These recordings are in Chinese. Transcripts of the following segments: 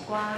光。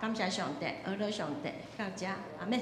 感谢上帝，阿罗上帝，到这，阿门。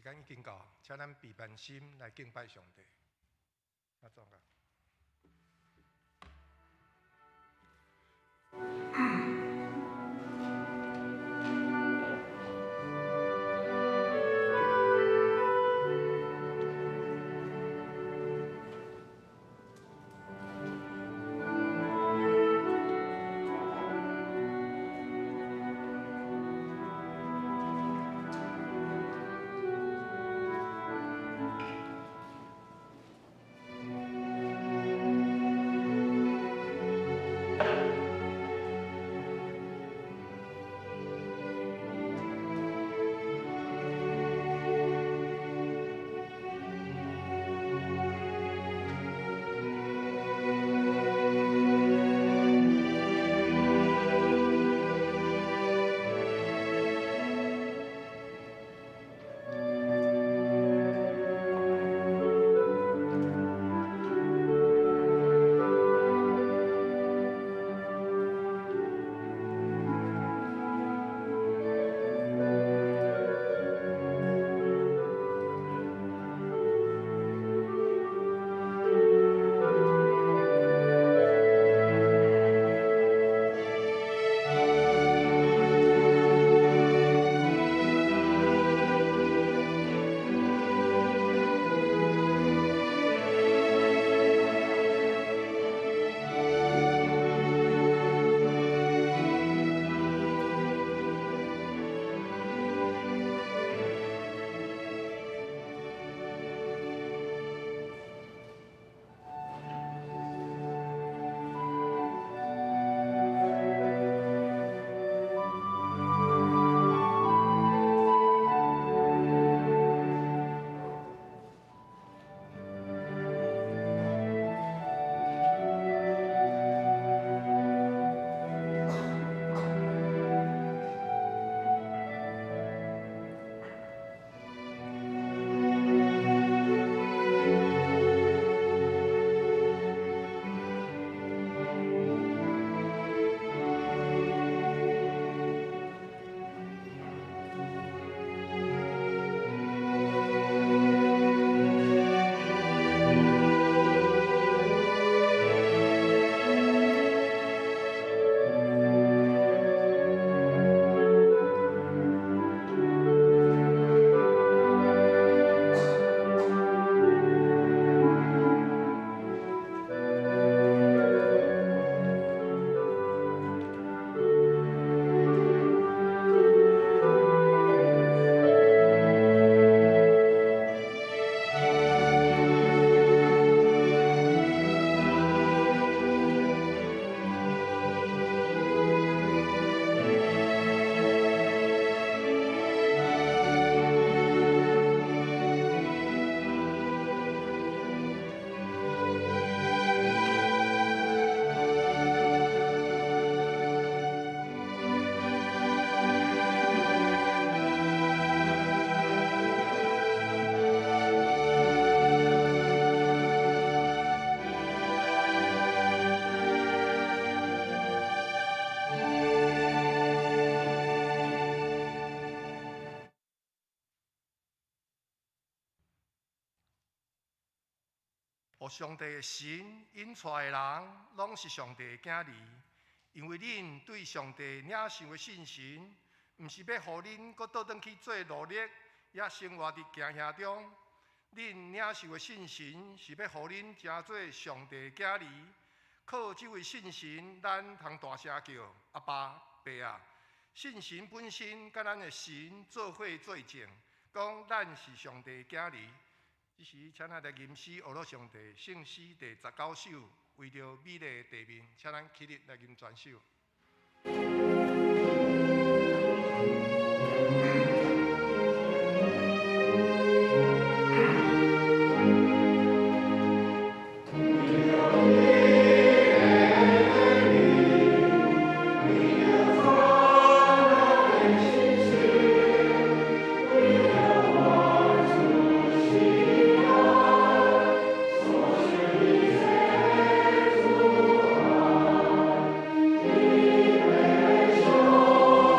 间已经到，请咱备办心来敬拜上帝。阿总啊。互上帝的神引出来的人，拢是上帝的囝儿，因为恁对上帝领受的信心，毋是要互恁搁倒转去做奴隶，也生活伫惊吓中。恁领受的信心，是要互恁成做上帝的囝儿。靠这位信心，咱通大声叫阿爸、爸啊！信心本身，甲咱的神做伙做证，讲咱是上帝的囝儿。这时，请咱来吟诗学罗上帝圣诗第19首，为着美丽的地面，请咱起立来吟全首。Oh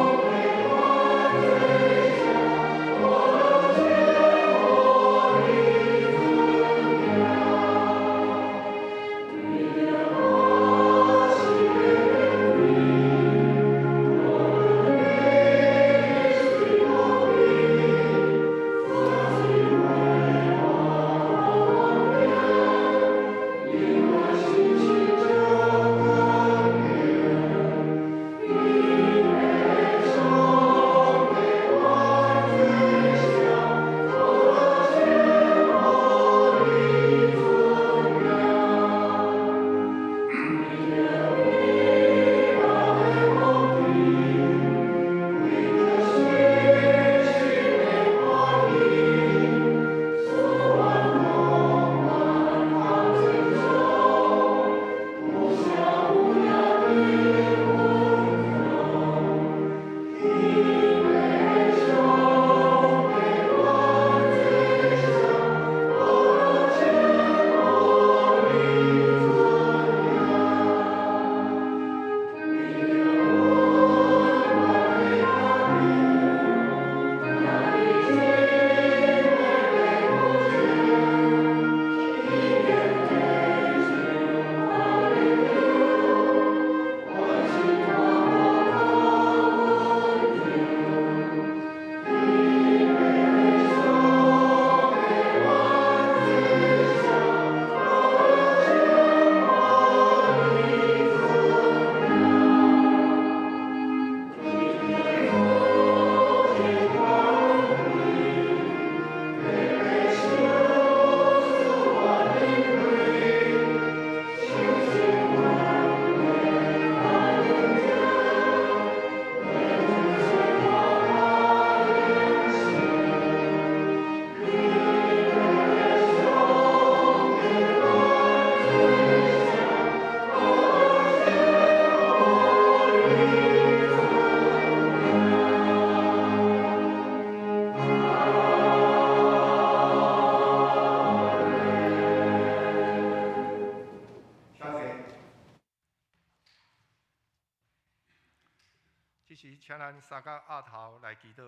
请咱三角额头来祈祷。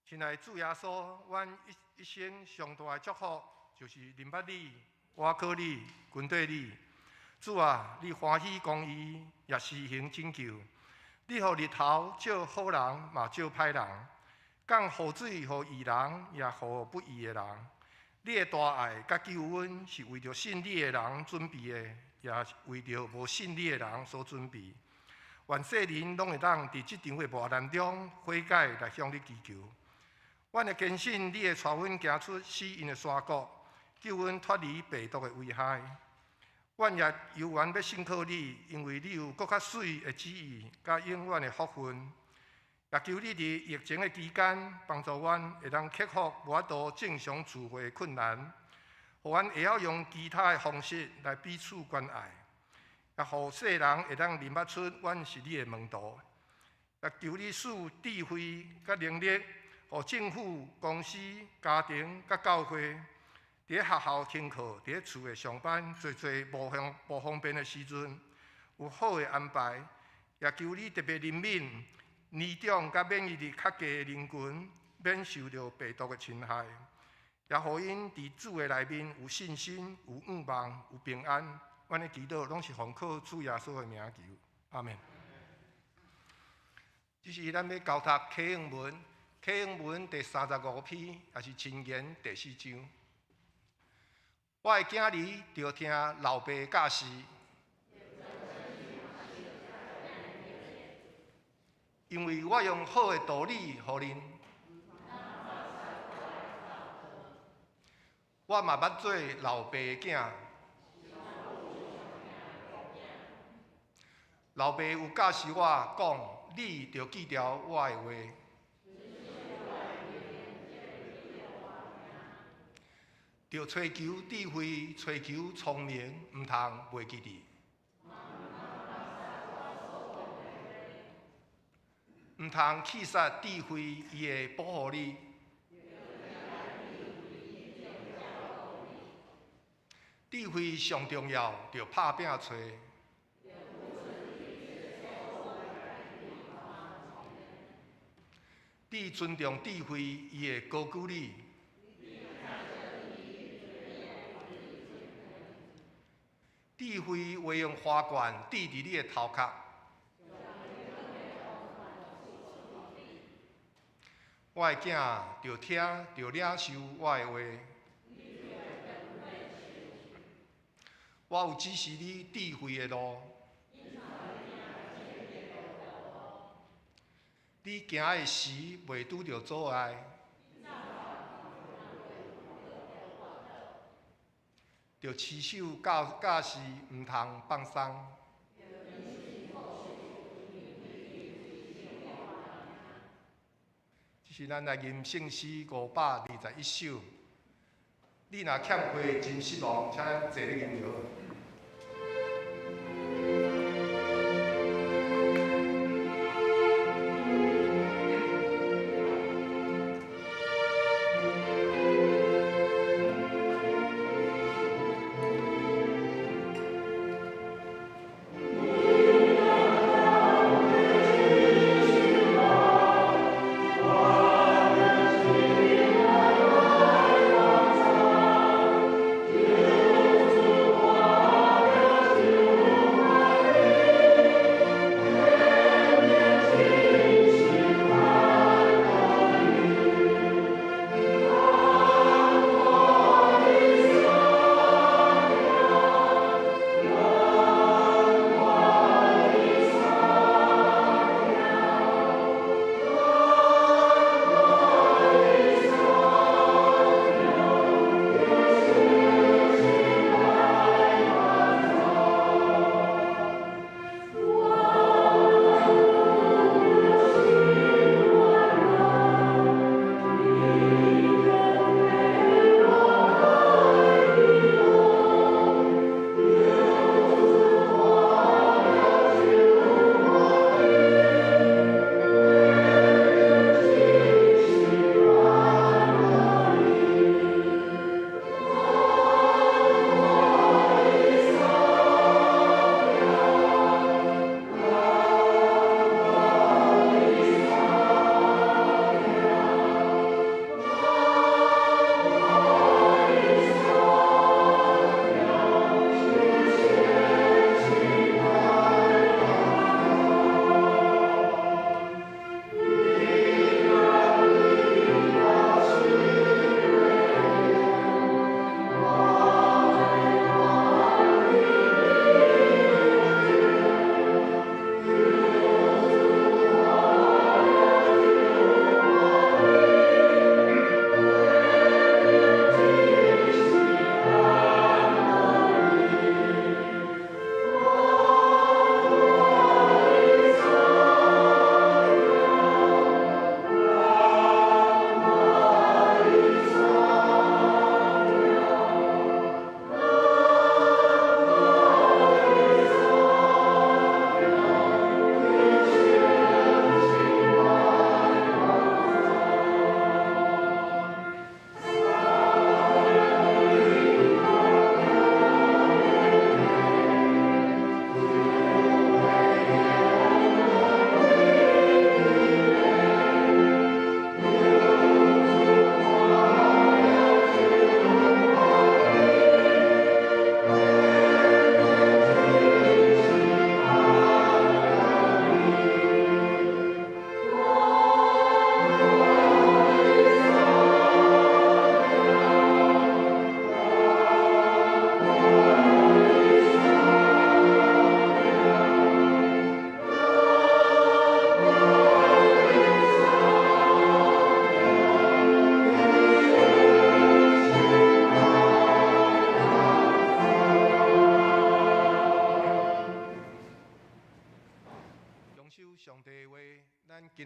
亲爱的主耶稣，阮一生上大的祝福就是林捌你、我靠你、跟对你。主啊，你欢喜公义，也施行拯救。你予日头照好人，嘛照歹人；降雨水予义人，也予不义的人。你的大爱甲救恩是为着信你的人准备的，也是为着无信你的人所准备。愿世人拢会当伫即场的磨难中悔改来向你祈求。阮会坚信你会带阮行出死荫的山谷，救阮脱离病毒的危害。阮也犹原要信靠你，因为你有搁较水的旨意，甲永远的福分。也求你伫疫情的期间，帮助阮会当克服无法度正常聚会的困难，互阮会晓用其他的方式来彼此关爱。也互世人会当认捌出阮是你的门徒，也求你赐智慧甲能力，互政府、公司、家庭甲教会，伫学校听课、伫厝诶上班，做无方便的时阵，有好的安排。也求你特别怜悯年长甲免疫力较低的人群，免受到病毒的侵害，也互因伫主的内面有信心、有盼望、有平安。阮的祈祷拢是奉靠主耶稣的名求，阿门。这是咱要交读启应文，启应文第35篇，也是箴言第4章。我的囝儿着听老爸教示，因为我用好的道理予恁。我嘛捌做老爸的囝。老爸有教示我讲，你着记牢我的话，着追求智慧，追求聪明，毋通袂记哩，毋通气杀智慧，伊会保护你。智慧上重要，着拍拼找。你尊重智慧，伊会高举你。智慧会用花冠戴伫你的头壳。我的囝着听，着领受我的话。我有指示你智慧的路。你行的时袂拄着阻碍，着持守教示，毋通放松。这是咱来吟圣诗521首。你若欠缺真失望，请咱坐咧吟就好。我。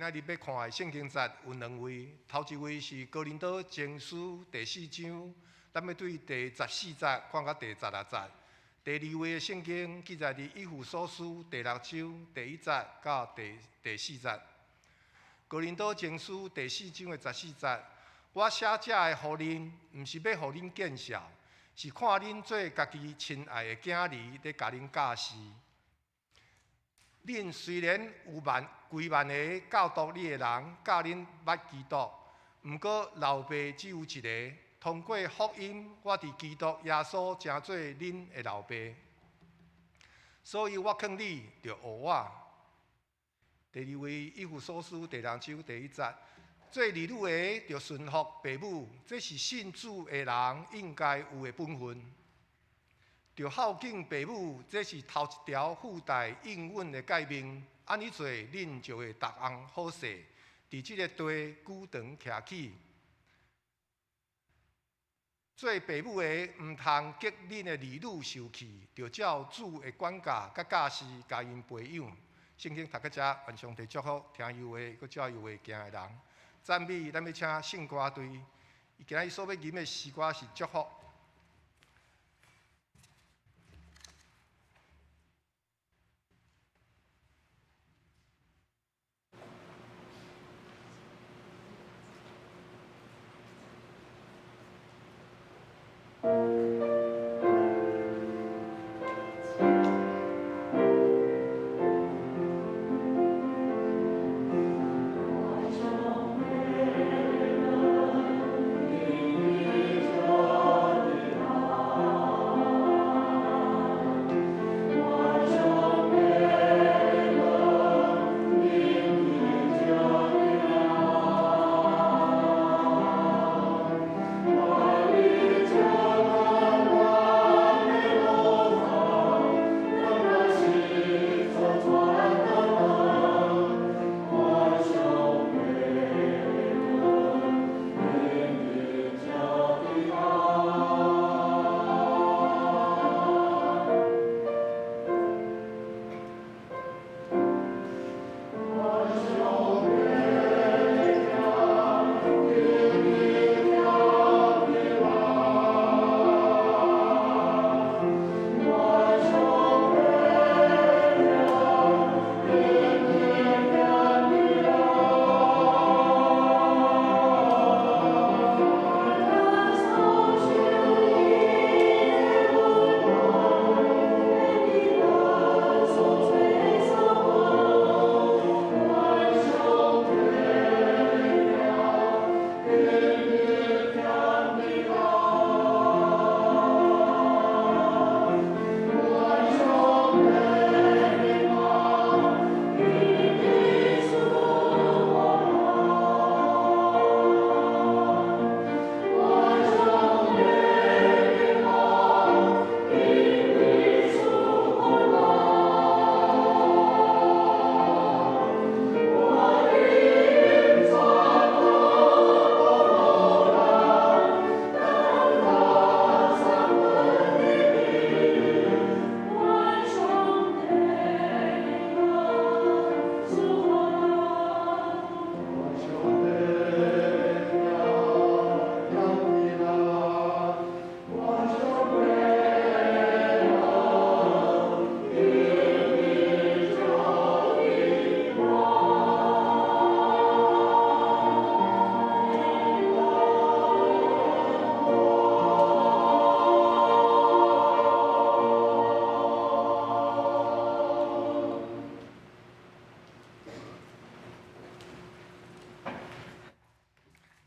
今日要看的圣经节有2位，头一位是哥林多前书第4章，咱要对第14节看到第16节。第2位的圣经记载伫以弗所书第6章第1节到第4节。哥林多前书第4章的14节，我写这的互恁，毋是要互恁见笑，是看恁做家己亲爱的囝儿，咧甲恁教示。恁虽然有几万个教导你的人教恁捌基督，毋过老爸只有一个。通过福音，我伫基督耶稣成做恁的老爸，所以我劝你着学我。第2位以弗所书第6章第1节，做儿女的着顺服父母，这是信主的人应该有的本分。着孝敬父母，这是头一条附带应允的诫命。安尼做，恁就会逐项好势，伫即个地久长徛起。做父母的，毋通激恁的儿女受气，着照主的管教甲教示，教因培养。圣经读到这，愿上帝祝福听有话，佮照有话行的人。赞美，咱要请圣歌队，伊今日所要吟的诗歌是祝福。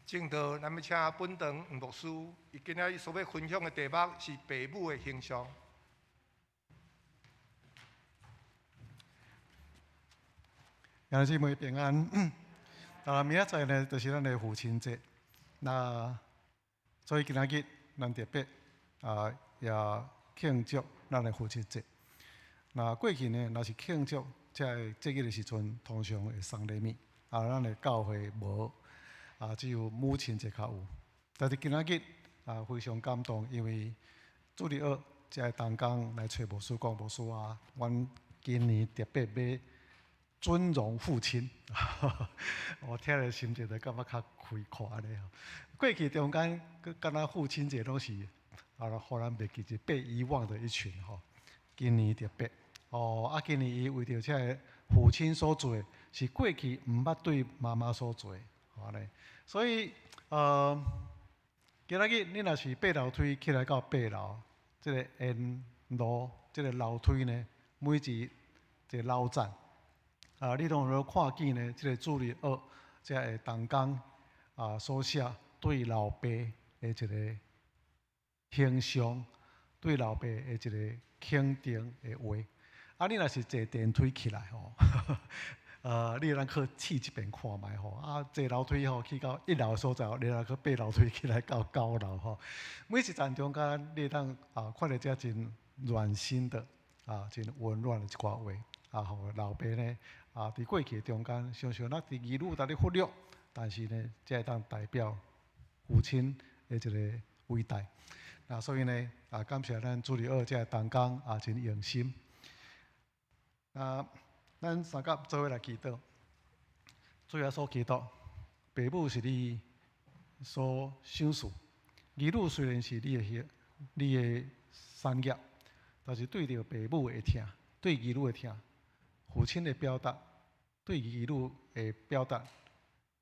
正道，咱要请本堂吴牧师，伊今仔日所要分享的题目是父母的形象。兄弟姊妹平安。明仔载呢，就是咱的父亲节。那所以今仔日咱特别也庆祝咱的父亲节。那过去呢，若是庆祝这个节日的时阵，通常会送礼物。咱的教会无。只有母亲节较有，但是今仔日非常感动，因为主日学这个同工来找牧师讲牧师阮今年特别尊荣父亲，我听了心情就感觉较开阔咧。过去中间，敢若父亲节拢是互咱袂记是被遗忘的一群吼。今年特别今年伊为着这个父亲所做，是过去毋捌对妈妈所做，安尼。所以今仔日你若是爬楼梯起来到8楼，这个沿路这个楼梯呢，每一个楼站。你拢有看见呢？这个注意这个同工所写对老爸的一个形象，对老爸的一个肯定的话。你若是坐电梯起来你咱去试一遍看卖坐楼梯去到1楼所在，你若去爬楼梯起来到9楼每一站中间，你当看到这真暖心的真温暖的一寡话互老爸呢。伫过去中间，常常咱伫儿女在咧忽略，但是呢，这会当代表父亲的一个伟大。所以呢，感谢咱主日学这同工真用心。咱三甲做伙来祈祷，主耶稣祈祷，父母是你所赏赐，儿女虽然是你的产业，但是对着父母会疼，对儿女会疼。父亲的表达，对儿女的表达，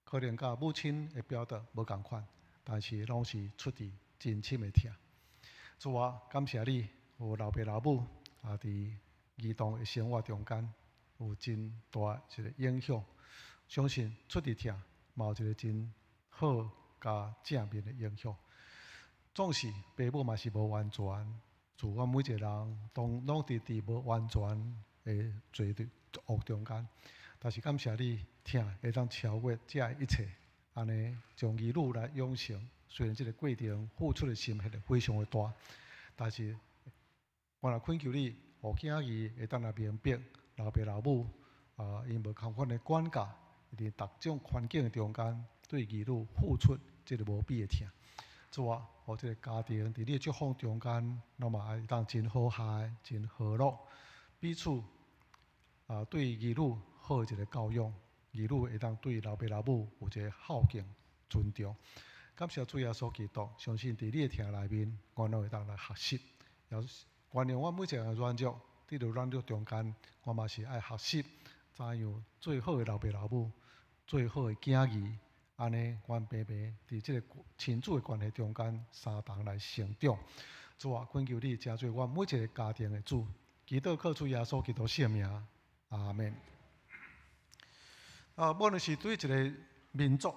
可能甲母亲的表达无共款，但是拢是出自真心的疼。主啊，感谢你有老爸老母伫儿童的生活中间有真大一个影响，相信出自疼，嘛有一个真好加正面的影响。总是父母嘛是无完全，自阮每一个人拢伫无完全的罪恶中间，但是感谢你疼会当超越这一切，安尼将儿女来养成。虽然这个过程付出的心血非常的大，但是我也恳求你，互囝儿会当来明白老爸老母因无同款的管教，伫各种环境中间对儿女付出这个无比的疼。主啊，互这个家庭伫你的祝福中间，那么会当真和谐、真和乐，彼此对儿女好一个教养，儿女会当对老爸老母有一个孝敬、尊重。感谢主耶稣基督，相信伫你的听内面，我拢会当来学习。也原谅我每一个软弱，伫着软弱中间，我嘛是爱学习怎样最好的老爸老母，最好的囝儿。安尼，阮平平伫即个亲子的关系中间，相同来成长。主啊，恳求你加做阮每一个家庭的主，祈祷靠主耶稣基督圣名，阿门。无论是对一个民族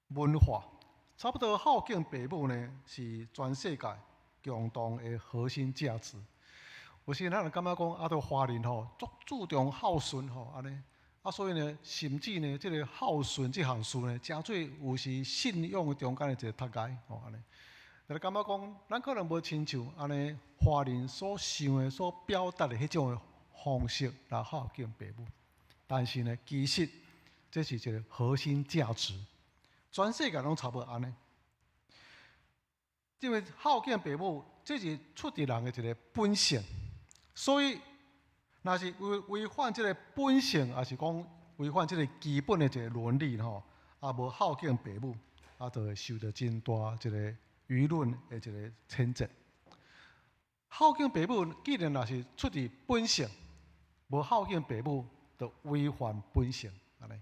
文化，差不多孝敬父母呢，是全世界共同的核心价值。有时咱感觉讲，到华人足注重孝顺安尼。所以呢，甚至呢，这个孝顺这项事呢，真做有时信仰中间的一个脱界安尼。但是感觉讲，咱可能无亲像安尼华人所想的、所表达的迄种的方式来孝敬父母。但是呢，其实这是一个核心价值，全世界拢差不多安尼。因为孝敬父母，这是出自人的一个本性，所以。若是违反这个本性，还是讲违反这个基本的一个伦理无孝敬父母，就会受到真大一个舆论的一个谴责。孝敬父母，既然若是出自本性，无孝敬父母，就违反本性安尼。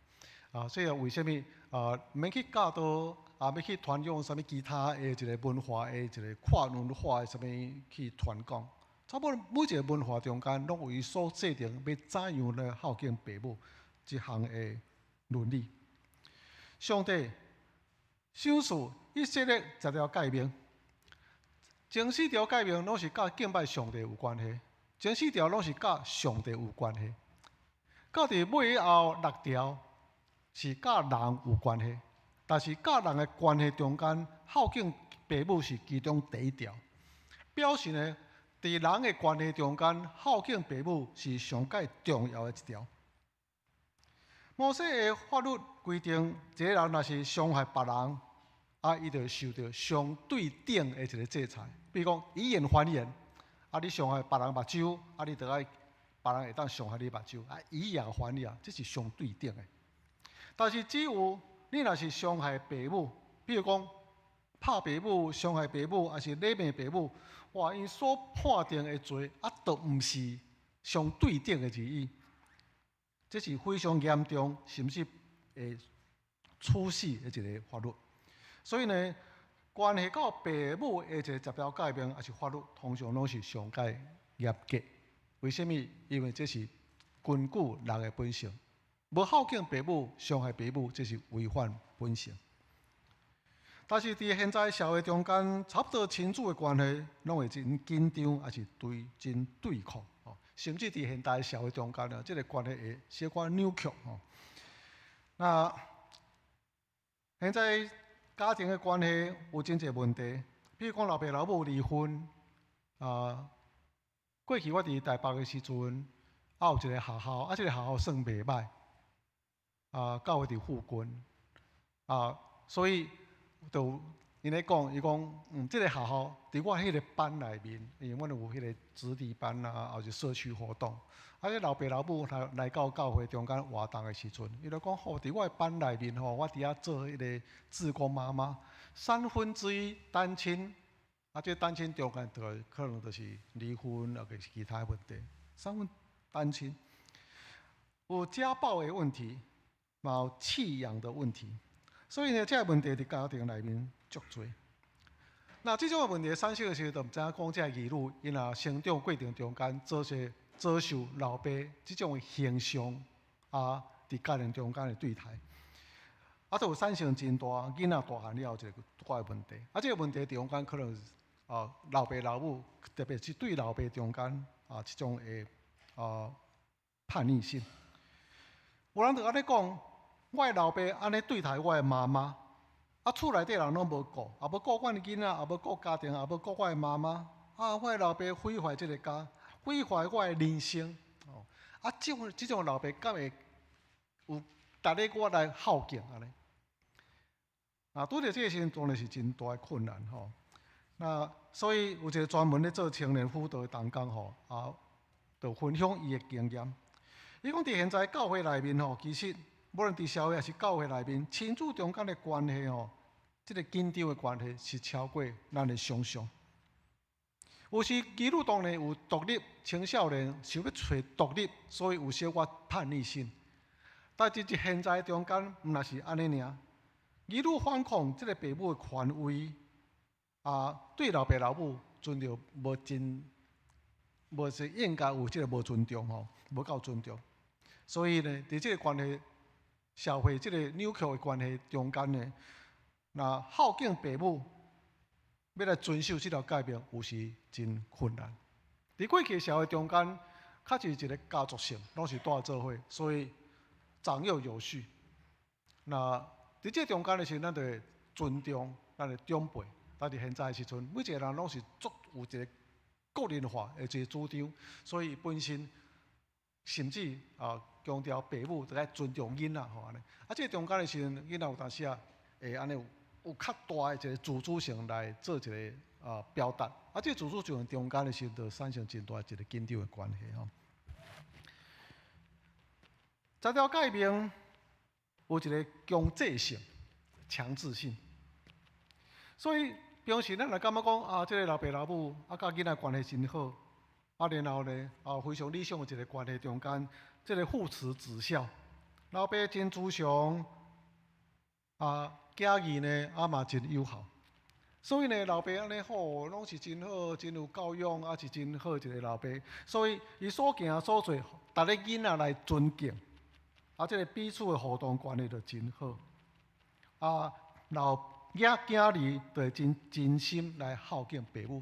所以为什么免去教导要去传扬什么其他的一个文化的一个跨文化的什么去传讲？差不多每一个文化中间，拢有伊所制定要怎样来孝敬父母一项的伦理。上帝赏赐以色列10条诫命，前4条诫命拢是甲敬拜上帝有关系，前4条拢是甲上帝有关系。到伫尾后6条是甲人有关系，但是甲人的关系中间，孝敬父母是其中第1条，表示呢。伫人的关系中间，孝敬父母是上界重要的一条。摩西的法律规定，一个人若是伤害别人，伊就受到相对等的一个制裁。比如讲，以言还言，你伤害别人目睭，你就要别人会当伤害你目睭，以牙还牙，这是相对等的。但是只有你若是伤害父母，比如讲拍父母、伤害父母，还是勒骂父母，哇，因所判定的罪，都毋是相对等的而已。这是非常严重，甚至会处死的一个法律。所以呢，关系到父母的一个十条诫命，还是法律，通常拢是上界严格。为什么？因为这是根据人的本性。无孝敬父母、伤害父母，这是违反本性。但是伫现在社会中间，差不多亲子的关系，拢会真紧张，还是真对抗。甚至伫现代社会中间啊，这个关系会小可扭曲。那现在家庭的关系有真侪问题，比如讲老爸老母离婚，过去我伫台北的时阵，有一个学校，这个学校算袂歹，教会伫附近，所以就因咧讲，伊讲，这个学校伫我迄个班内面，因为阮有迄个子弟班啊，或是社区活动，迄老爸老母来到教会中间活动的时阵，伊就讲，伫我的班内面我伫遐做迄个志工妈妈，1/3单亲，这单亲中间可能就是离婚，或者是其他问题，3分单亲，有家暴的问题，嘛有弃养的问题。所以呢，这个问题伫家庭内面足多。那这种问题产生的时候，就毋知影讲这儿女因若成长过程中间遭受老爸这种形象伫家庭中间的对待，就有产生真大囡仔大汉了一个大的问题。这个问题中间可能老爸老母，特别是对老爸中间这种的叛逆性。有人就安尼讲。我的老爸安尼对待我的妈妈，厝内底人拢无顾，也无顾阮的囡仔，也无顾家庭，也无顾我的妈妈。我的老爸毁坏这个家，毁坏我的人生。这种老爸敢会有值得我来孝敬安尼？拄着这个时阵，当然是真大的困难吼。那所以有一个专门咧做青年辅导的同工就分享伊的经验。伊讲伫现在教会内面其实。无论伫社会还是教会内面，亲子中间的关系这个紧张的关系是超过咱的想象。有时基督当然有独立，青少年想要找独立，所以有小可叛逆性。但是现在中间毋若是安尼尔，基督反抗这个父母的权威，对老爸老母尊重无是应该有这个无尊重无够尊重。所以呢，伫这个关系。社会这个扭曲的关系中间呢，那孝敬父母，要来遵守这条诫命，有时真困难。伫过去社会中间，较是一个家族性，拢是住做伙，所以长幼有序。那伫这中间的时候，咱就会尊重咱的长辈。但是现在的时阵，每一个人拢是足有一个个人化的一个主张，所以本身甚至强调父母就该尊重囡仔安尼。这中间的时阵，囡仔有当时会安尼有较大的一个自主性来做一个表达。这自主性中间的时候，就产生真大一个紧张的关系10条诫命有一个强制性、强制性，所以平时咱来感觉讲这个老爸老母甲囡仔关系真好，然后呢非常理想的一个关系中间。这个父慈子孝，老爸真慈祥，囝儿呢嘛真友好，所以呢老爸安尼好，拢是真好，真有教养，是真好一个老爸。所以伊所行所做，逐个囡仔来尊敬，这个彼此的互动关系就真好。老囝儿就会真心来孝敬父母。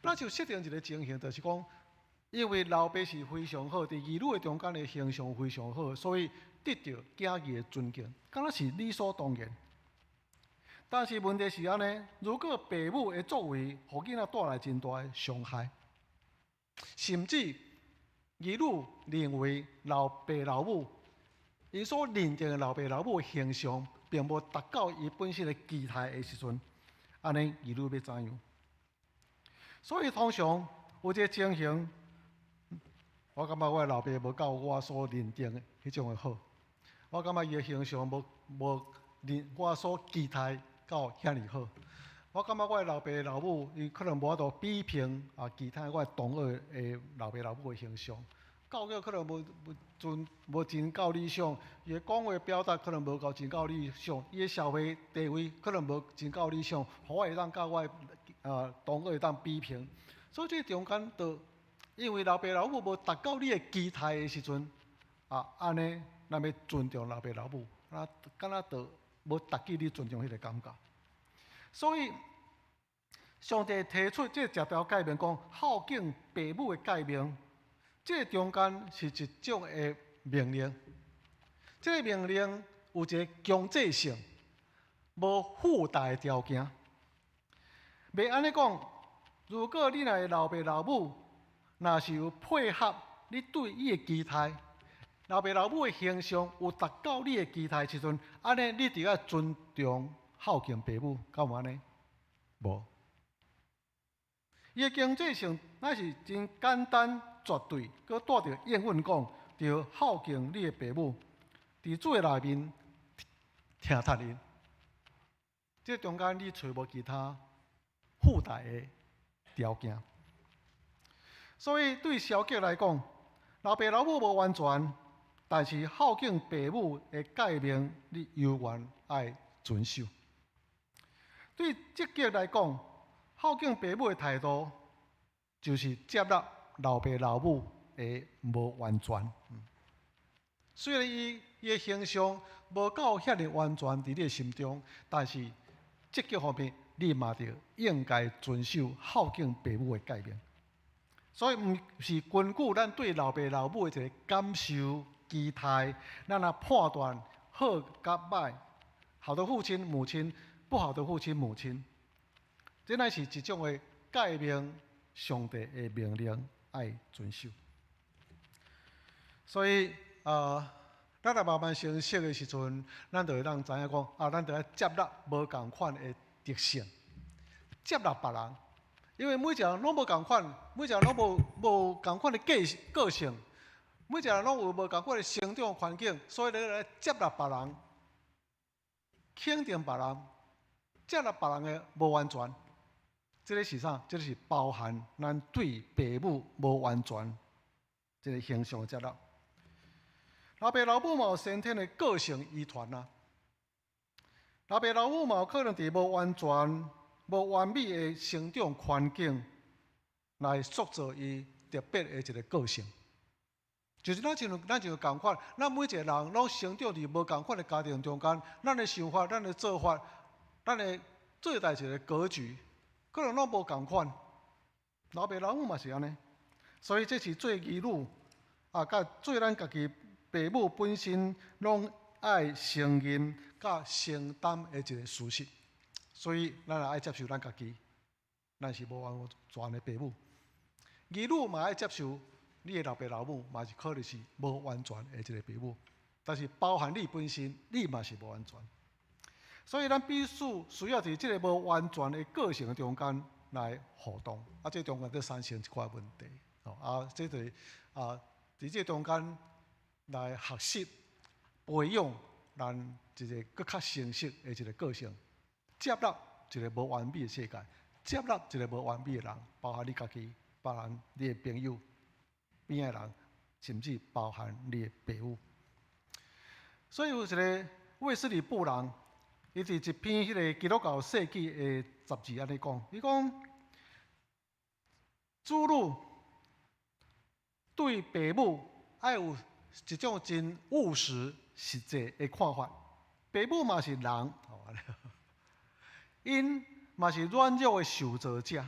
那就设定一个情形，就是讲。因为老爸是非常好，伫儿女的中间的形象非常好，所以得到囝儿的尊敬，敢若是理所当然。但是问题是安尼，如果父母的作为，互囡仔带来真大的伤害，甚至儿女认为老爸老母，伊所认定的老爸老母的形象，并无达到伊本身的期待的时阵，安尼儿女要怎样？所以通常有一个情形。我感觉我的老爸无到我所认定的迄种的好，我感觉伊的形象无我所期待到遐尼好。我感觉我的老爸老母，伊可能无法度比拼其他我的同学的老爸老母的形象，教育可能无真够理想，伊的讲话表达可能无够真够理想，伊的社会地位可能无真够理想，互我会当甲我的同学会当比拼。所以这中间就因为老爸老母无达到你的期待的时阵，安尼咱要尊重老爸老母，敢若就无达起你尊重迄个感觉。所以，上帝提出这十条诫命，讲孝敬父母的诫命，这中间是一种的命令。这个命令有一个强制性，无附带的条件。袂安尼讲，如果你若老爸老母，若是有配合你对伊的期待，老爸老母的形象有达到你的期待的时阵，安尼你就要尊重。孝敬父母，敢有安尼？无。伊的经济性那是真简单绝对，佮带着应允讲，着孝敬你的父母，伫主的内面听他因。这中间你找无其他附带的条件。所以对小吉来讲，老爸老母无完全，但是孝敬父母的诫命，你犹原爱遵守。对积极来讲，孝敬父母的态度，就是接纳老爸老母的无完全。虽然伊的形象无够遐尼完全伫你的心中，但是积极方面，你嘛着应该遵守孝敬父母的诫命。所以，毋是根据咱对老爸老母的一个感受、期待，咱来判断好甲歹，好的父亲、母亲。不好的父亲、母亲，这乃是一种的诫命，上帝的命令，爱遵守。所以，咱来慢慢成熟的时阵，咱就会当知影讲，咱就要接纳无共款的特性，接纳别人，因为每一个人拢无共款，每一个人拢无共款的个性，每一个人拢有无共款的成长环境，所以你来接纳别人，肯定别人。接纳别人的无完全，这个是啥？这个是包含咱对父母无完全这个形象的接纳。老爸老母嘛有先天的个性遗传啊，老爸老母嘛有可能伫无完全、无完美的成长环境来塑造伊特别的一个个性。就是咱就共款，咱每一个人拢成长伫无共款的家庭中间，咱的想法、咱的做法。咱的做代志的格局，可能拢无共款。老爸老母嘛是安尼，所以这是做儿女甲做咱家己父母本身拢爱承认甲承担的一个事实。所以咱也爱接受咱家己，咱是无完全的父母。儿女嘛爱接受你的老爸老母，嘛是可能是无完全的一个父母，但是包含你本身，你嘛是无完全。所以，咱必须需要伫即个无完全的个性中间来互动，这中间都产生一寡问题，这就是伫这中间来学习、培养咱一个更较成熟的一个个性，接纳一个无完美的世界，接纳一个无完美的人，包含你家己，包含你的朋友、边的人，甚至包含你的父母。所以有一个卫斯理布朗。伊伫一篇迄个基督教世纪的杂志安尼讲，伊讲，子女对父母爱有一种真务实、实际的看法。父母嘛是人，因嘛是软弱的受造者，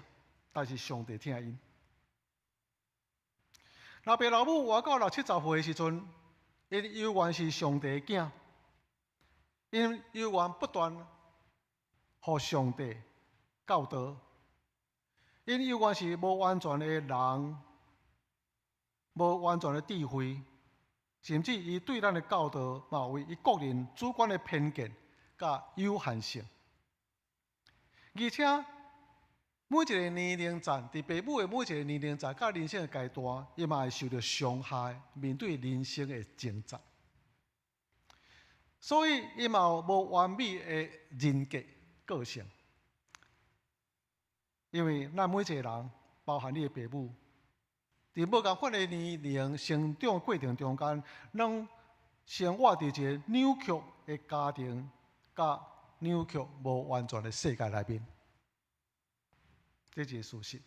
但是上帝疼因。老爸老母活到60-70岁的时阵，因犹原是上帝的囝。因犹原不断互上帝教导，因犹原是无完全的人，无完全的智慧，甚至伊对咱的教导嘛有伊个人主观的偏见甲有限性，而且每一个年龄层，伫爸母的每一个年龄层，甲人生的阶段，伊嘛会受到伤害，面对人生的挣扎。所以，伊嘛有无完美的人格个性。因为咱每一个人，包含你的爸母，伫无共款的年龄成长过程中间，拢生活伫一个扭曲的家庭，甲扭曲无完全的世界内面。这是事实。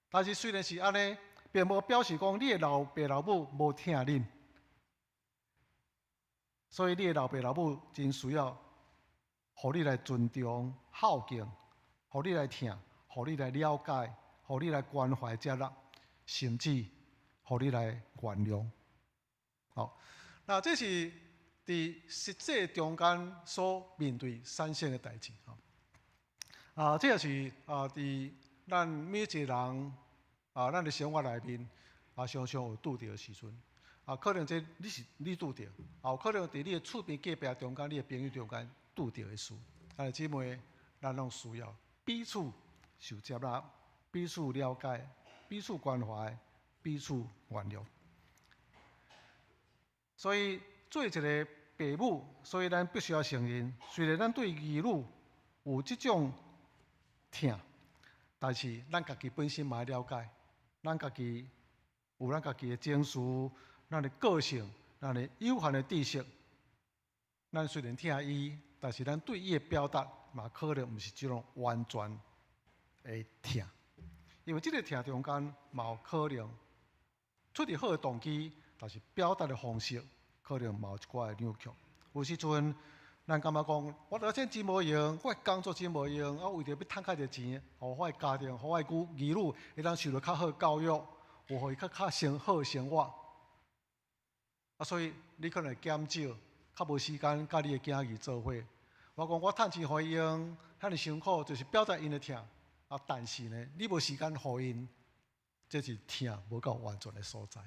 但是虽然是安尼，并无表示讲你的老爸老母无疼恁，所以你的老爸老母真需要，互你来尊重、孝敬，互你来疼，互你来了解，互你来关怀接纳，甚至互你来原谅。好，那这是伫实际中间所面对产生的代志。这也是伫咱每一个人咱的生活内面常常有拄到的时阵可能这你拄到，也可能伫你的厝边隔壁中间，你的朋友中间拄到的事。姊妹，咱拢需要彼此受接纳，彼此了解，彼此关怀，彼此原谅。所以，做一个爸母，所以咱必须要承认，虽然咱对儿女有这种疼，但是咱家己本身嘛要了解，咱家己有咱家己的情绪，咱的个性，咱的有限的知识。咱虽然疼伊，但是咱对伊的表达嘛，可能毋是这种完全的疼，因为这个疼中间嘛有可能出于好的动机，但是表达的方式可能嘛有一寡的扭曲。有时阵。咱感觉讲，我条钱真无用，我工作真无用，为着要趁较侪钱，互我的家庭，互我的儿女会当受到较好教育，有互伊较好生活。所以你可能会减少，较无时间甲你的囝儿做伙。我讲我趁钱互伊用，遐尼辛苦，就是表达因的疼。但是呢，你无时间互因，这是疼无够完全的所在。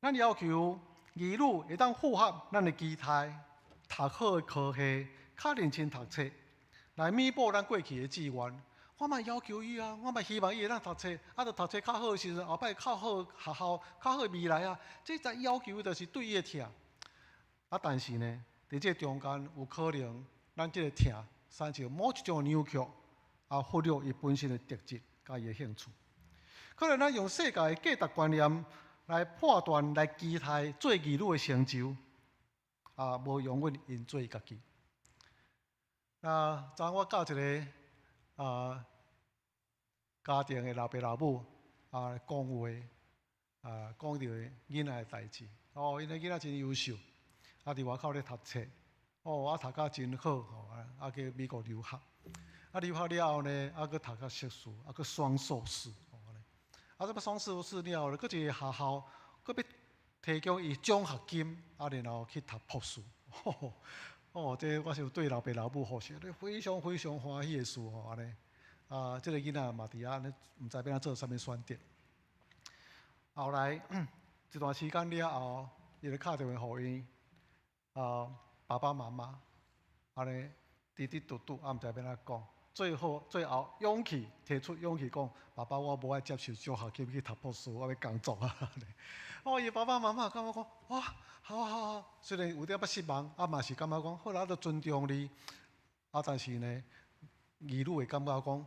咱要求。儿女会当符合咱的期待，读好的科系，较认真读册，来弥补咱过去的志愿。我嘛要求伊我嘛希望伊会当读册，就读册较好的时阵，后摆较好学校，较好的未来这在要求就是对伊的疼。但是呢，伫这中间有可能，咱这个疼产生某一种扭曲，忽略伊本身的特质甲伊的兴趣。可能咱用世界的价值观念。来判断、来期待做儿女的成就，无永远因做家己。昨我教一个家庭的老爸老母讲话，讲到囡仔的代志。因个囡仔真优秀，伫外口咧读册，读甲真好，去美国留学。留学了后呢，去读甲硕士，去双硕士。这要双硕士了，搁一个学校，搁要提供伊奖学金，然后去读博士。这我是对老爸老母好些，非常非常欢喜的事安尼。这个囡仔嘛伫遐，毋知要怎做啥物选择。后来一段时间了后，伊就敲电话互伊爸爸妈妈，安尼滴滴嘟嘟，毋知要怎讲。最后提出勇气讲，爸爸，我无爱接受奖学金去读博士，我要工作伊爸爸妈妈感觉讲，哇，好，虽然有点失望，嘛是感觉讲，好啦，就尊重你。但是呢，儿女会感觉讲，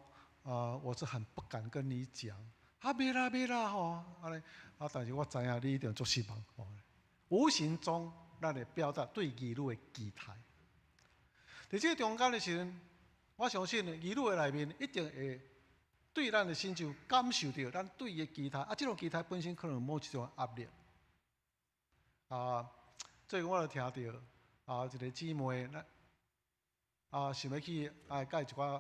我是很不敢跟你讲。别啦安尼。但是我知影你一定足失望。无形中，咱会表达对儿女的期待。在这中间的时阵。我相信儿女的内面一定会对咱的成就感受到咱对伊的期待，这种期待本身可能某一种压力。最近我就听到一个姊妹，想要去甲一寡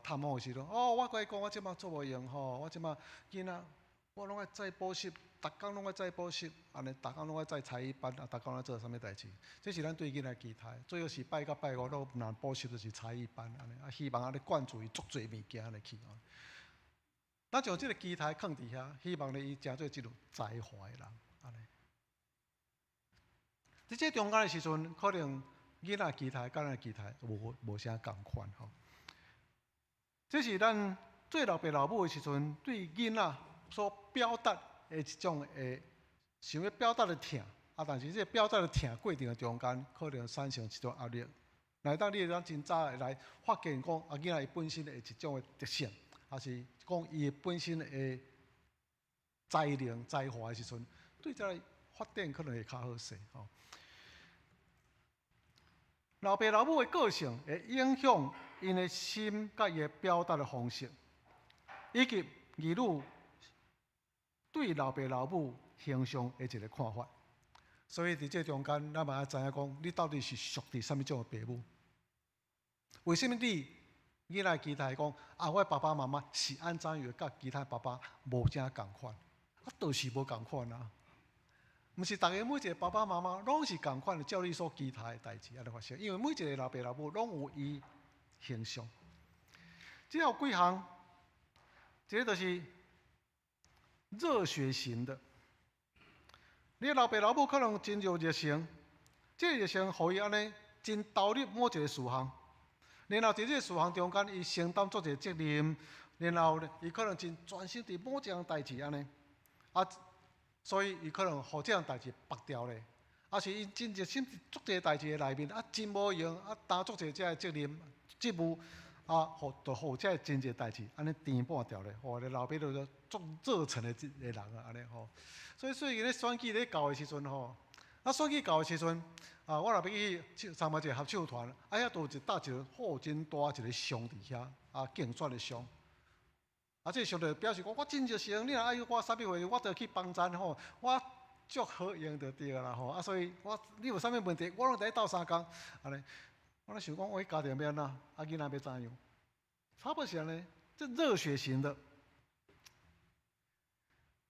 探访的时阵，我甲伊讲，我即马做无用我即马囡仔我拢爱再补习，逐工拢爱再补习，安尼逐工拢爱再才艺班，逐工咧做啥物代志？这是咱对囡仔期待，最好是拜到拜五都毋通补习，就是才艺班安尼。希望安尼灌注伊足侪物件安尼去。咱将这个期待放伫遐，希望伊成做一路才华的人安尼。在这中间的时阵，可能囡仔期待甲咱期待无啥共款这是咱做老爸老母的时阵，对囡仔所表达的一种想要表达的疼，但是这表达的疼过程的中间，可能产生一种压力。来当你咱真早来发现讲，囡仔伊本身的一种的特性，还是讲伊本身的才能才华的时阵，对这个发展可能会较好势吼。老爸老母的个性会影响因的心甲伊的表达的方式，以及儿女对老爸老母形象的一个看法。所以伫这中间，咱嘛要知影讲，你到底是属于什么种的父母？为什么你囡仔期待讲我爸爸妈妈是安怎样，甲其他爸爸无啥共款？就是无共款啊！毋是逐个每一个爸爸妈妈拢是共款的，照你所期待的代志安尼发生。因为每一个老爸老母拢有伊形象。只有几项，一个就是热血型的。你老爸老母可能真有热情，这个热情互伊安尼真投入某一个事项，然后伫这个事项中间，伊承担做一个责任，然后伊可能真专心伫某一项代志安尼，所以伊可能互这项代志拔掉咧，是伊真热心伫足个代志的内面，真无用，担足个这个责任职务，互这个真侪代志安尼填补掉咧，老爸就足热忱的人啊，安尼吼。所以咧选举咧到的时阵吼，选举到的时阵，我若要去参加一个合唱团，遐都有搭一个真大一个箱伫遐，竞选的箱。这个箱就表示讲，我真热心，你若爱我啥物话，我就去帮衬吼，我足好用就对啦吼。所以你有啥物问题，我拢在斗相共，安尼。我咧想讲，我家庭要安怎，囡仔要怎样？差不多是安尼，这热血型的。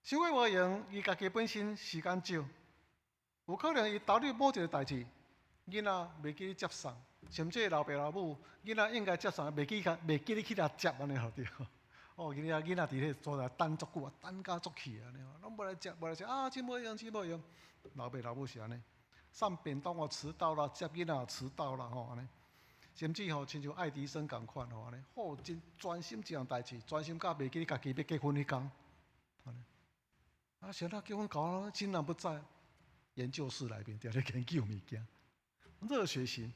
想要无用，伊家己本身时间少，有可能伊投入某一个代志，囡仔袂记你接送，甚至老爸老母，囡仔应该接送，袂记你去甲接安尼好对。囡仔伫迄所在等足久等甲足气安尼，拢无来接，真无用，真无用。老爸老母是安尼，送便当迟到啦，接囡仔迟到啦吼安尼，甚至亲像爱迪生共款吼安尼，真专心一项代志，专心甲袂记你家己要结婚迄天，安尼。现在结婚搞竟然不在研究室内面，伫咧研究物件，热血型。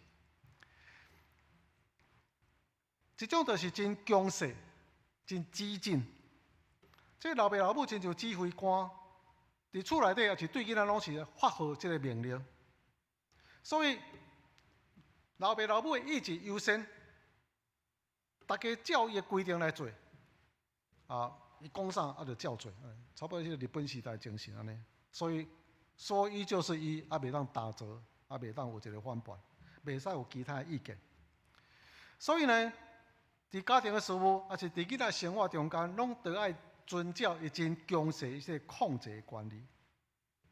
这种就是真强势、真激进。这老爸老母亲像指挥官，伫厝内底也是对囡仔拢是发号这个命令。所以老爸老母的意志优先，大家照伊的规定来做，伊讲啥就照做，差不多是日本时代精神安尼。所以说伊就是伊，袂当打折，袂当有一个反叛，袂使有其他的意见。所以呢，伫家庭的事务，也是伫囡仔生活中间，拢得爱遵照伊真强势一些控制管理，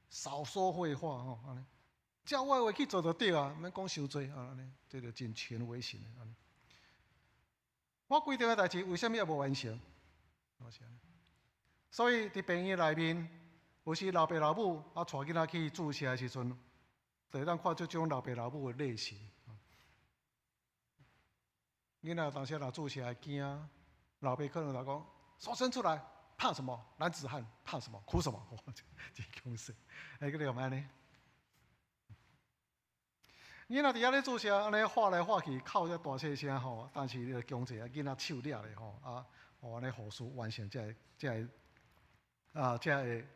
少说废话吼，安尼，照我话去做就对啊，免讲伤多安尼，这就真权威型的安尼。我规定的代志，为什么也无完成？所以伫病院内面，有时老爸老母带囡仔去注射的时阵，就会当看出这种老爸老母的类型。囡仔当时若注射惊，老爸可能就讲手伸出来，怕什么？男子汉怕什么？哭什么？真强势，个你干嘛呢？囡仔伫遐咧注射，安尼画来画去，靠遮大细声吼，但是你着强制囡仔手抓咧吼，安尼护士完成这个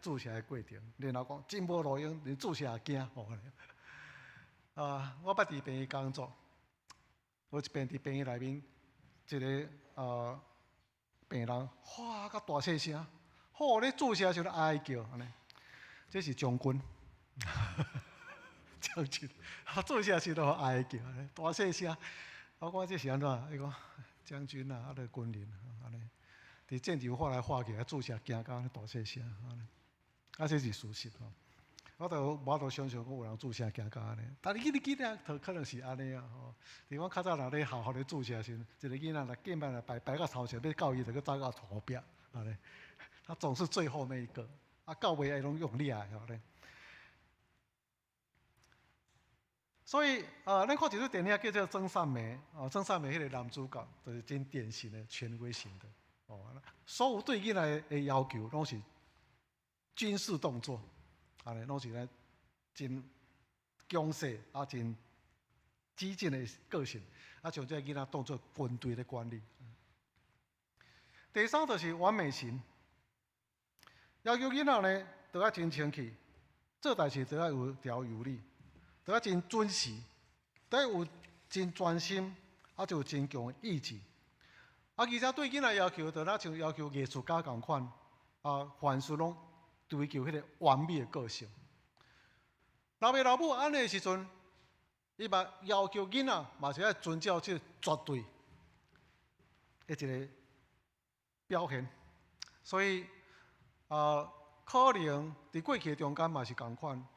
注射的过程。然后讲真无路用，连注射也惊吼。我捌伫病院工作，有一遍伫病院内面，一个病人哇，甲大细声，咧注射时阵哀叫安尼，这是将军。将军，注射时都哀叫，大细声。我讲这是安怎？伊讲将军啊，咧军人安尼。伫战场画来画去，注射惊到安尼大细声，这是事实吼。我无相信讲有人注射惊到安尼，但是你囡仔可能是安尼啊吼。伫阮较早人咧学校咧注射时，一个囡仔来见面来排到头前，要到伊就去走到后壁，安尼。他总是最后那一个，到尾还拢用力啊，安尼。所以咱看一出电影叫做《曾善美》，曾善美迄个男主角就是真典型的权威型的，所有对囡仔的要求拢是军事动作，安尼拢是咧真强势真激进的个性，将这个囡仔当作军队的管理。第三就是完美型，要求囡仔呢，都要真清气，做代志都要有条有理。都要真准时，都要有真专心，就有真强的意志。而且对囡仔要求，就像要求艺术家同款，凡事拢追求迄个完美的个性。老爸老母安尼的时阵，伊嘛要求囡仔嘛是要遵照这绝对的一个表现。所以可能伫过去的中间嘛是同款。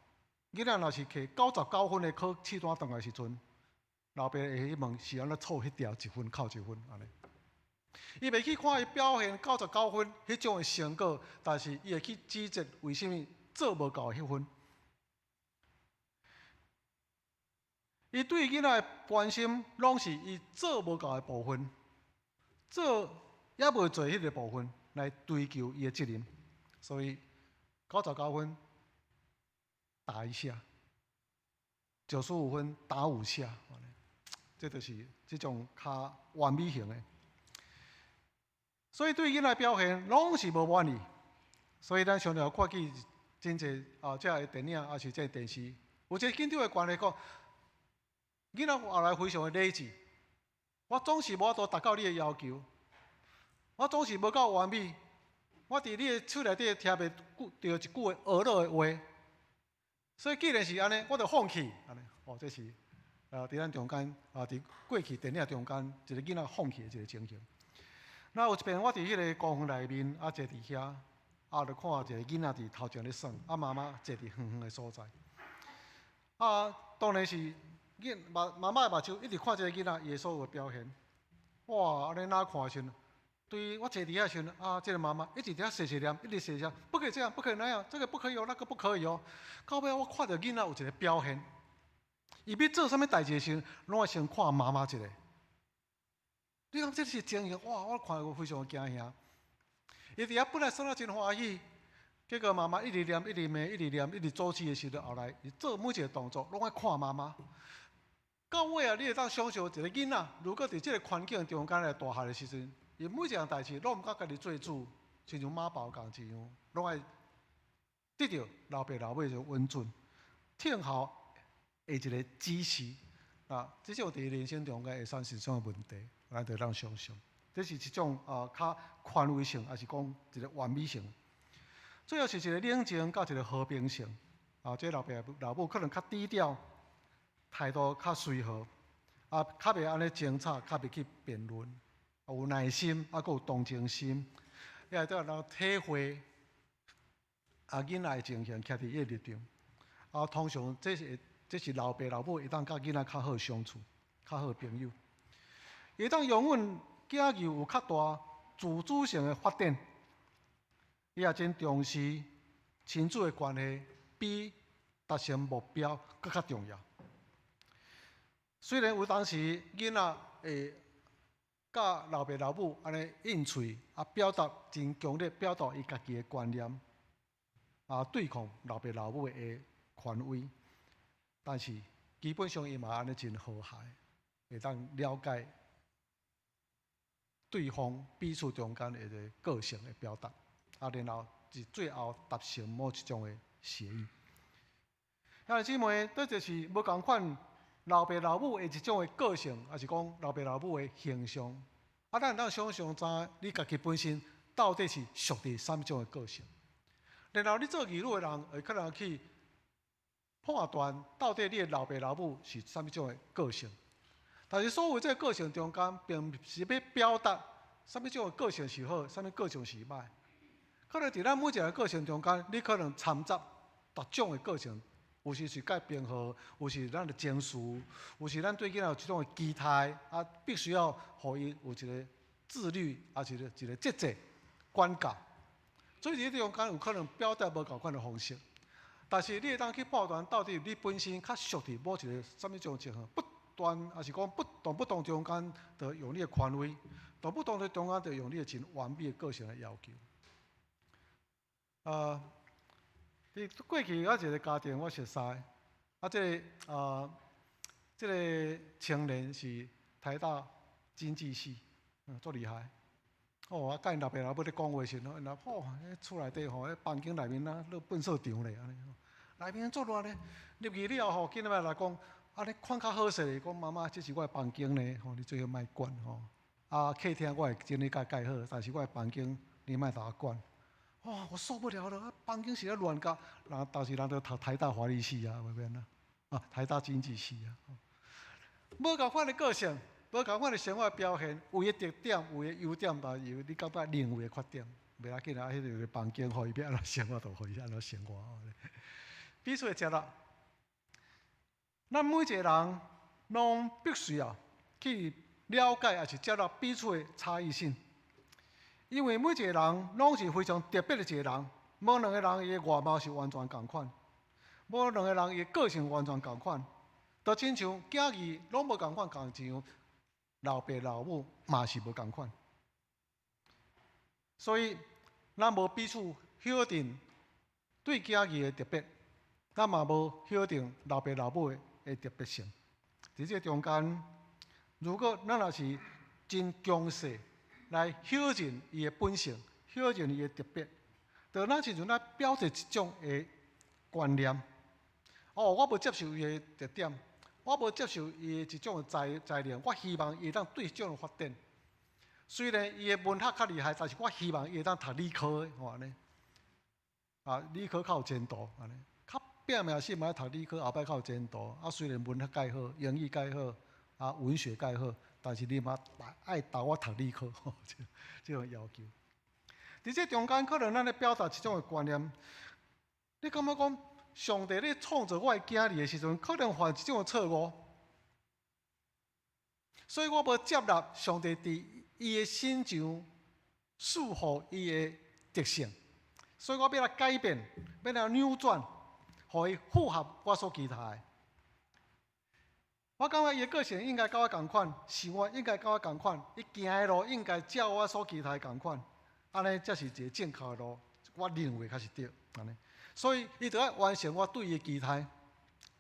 囡仔若是摕99分的考试单回来时阵，老爸会去问是安怎凑迄条1分扣1分安尼。伊袂去看伊表现99分迄种的成果，但是伊会去指责为什么做无够迄分。伊对囡仔的关心，拢是伊做无够的部分，做也袂做迄个部分来追求伊的责任。所以99分。打一下，95分打5下，这就是这种较完美型的。所以对囡仔表现拢是无满意。所以咱常常看去真济这个电影，也是这个电视，有一个紧张的关系讲，囡仔后来非常的理智。我总是无法度达到你的要求，我总是无够完美。我伫你的手内底听袂到一句讹落的话。所以既然是安尼，我就放弃安尼。这是伫咱中间伫过去电影中间一个囡仔放弃的一个情形。那有一遍我伫迄个公园内面坐伫遐，就看一个囡仔伫头前咧耍，妈妈坐伫远远的所在。当然是妈妈的目睭一直看这个囡仔伊的所有的表现。哇，安尼哪看的时阵？对于我坐伫遐时阵，这个妈妈一直在碎碎念，一直碎碎，不可以这样，不可以那样，这个不可以哦，那个不可以哦。到尾我看到囡仔有一个表现，伊要做啥物代志的时阵，拢会先看妈妈一下。你讲这是情形，哇！我看非常惊吓。伊伫遐本来耍得真欢喜，结果妈妈一直念，一直骂，一直念，一直阻止的时候，后来伊做每一个动作，拢爱看妈妈。到尾你会当想象一个囡仔，如果伫这个环境中间来大汉的时阵，伊每一样代志拢毋甲家己做主，亲像妈宝共一样，拢爱得到老爸老母的温存，听候的一个支持。这种伫人生中间会产生什么问题，咱就当想象。这是一种较权威性，还是讲一个完美性。最后是一个冷静，甲一个和平性。这老爸老母可能较低调，态度较随和，较袂安尼争吵，较袂去辩论。有耐心，还有同情心，也会当人体会囡仔的情形，徛伫伊的立场。通常这是老爸老母会当甲囡仔较好相处，较好朋友，会当容忍囝儿有较大自主性的发展。伊也真重视亲子的关系，比达成目标更较重要。虽然有当时囡仔会甲老爸老母安尼应喙，表达真强烈，表达伊家己的观念，对抗老爸老母的权威，但是基本上伊嘛安尼真和谐，会当了解对方彼此中间的一个个性的表达，然后是最后达成某一种的协议。兄弟姊妹，这就是无共款。老爸老母的一种的个性，还是讲老爸老母的形象，咱当想象知你家己本身到底是属于什么种的个性。然后你做儿女的人，会可能去判断到底你的老爸老母是什么种的个性。但是所有这个个性中间，并不是要表达什么种的个性是好，什么个性是歹。可能伫咱每一个个性中间，你可能掺杂各种的个性。有时是介平和，有时咱的情绪，有时咱对囡仔有一种的期待，必须要互伊有一个自律，一个节制、管教。所以伫中间有可能表达无同款的方式。但是你会当去判断到底你本身较属伫某一个什么种情况，不断还是讲不同中间，就用你的权威；不同的中间，就用你的真完美的个性来要求。伫过去我一个家庭我熟悉，这个青年是台大经济系，足厉害。我甲因老爸老母咧讲话时，因老厝内底迄房间内面啊，落粪扫场咧安尼，内面足热咧。入去了后，囡仔来讲，你看较好势，讲妈妈，这是我的房间咧，你最好莫管客厅我会整理甲盖好，但是我的房间你莫甲我管。我受不了了，房间是咧乱甲，当时人都读台大法律系啊，袂免台大经济系啊。无共款的个性，无共款的生活表现，有伊特点，有伊优点，嘛有你感觉认为的缺点，袂要紧啊！迄个房间，互伊要安怎生活，就互伊安怎生活。比出接纳，咱每一个人拢必须要去了解，也是接纳彼此的差异性。因为每一个人拢是非常特别的一个人，无两个人伊的外貌是完全共款，无两个人伊的个性完全共款。就亲像囝儿拢无共款，共像老爸老母嘛是无共款。所以，咱无彼此晓得对囝儿的特别，咱嘛无晓得老爸老母的特别性。伫这中间，如果咱若是真强势来晓认伊的本性，晓认伊的特别，就咱时阵咱表示一种的观念。我无接受伊的特点。我无接受伊的一种才能，我希望伊会当对这种发展。虽然伊的文学较厉害，但是我希望伊会当读理科的，安尼。理科较有前途，安尼。较拼命是嘛读理科，后摆较有前途。虽然文学介好，英语介好，文学介好，但是你嘛爱导我读理科，这种要求。伫这中间，可能咱咧表达一种的观念，你感觉讲？上帝咧创造我的囝儿的时阵，可能犯一种错误，所以我无接纳上帝伫伊的心上赐予伊的特性，所以我要来改变，要来扭转，互伊符合我所期待的。我感觉伊的个性应该甲我同款，生活应该甲我同款，伊行的路应该照我所期待同款，安尼才是一个正确的路。我认为才是对，安尼。所以，伊就要完成我对伊的期待，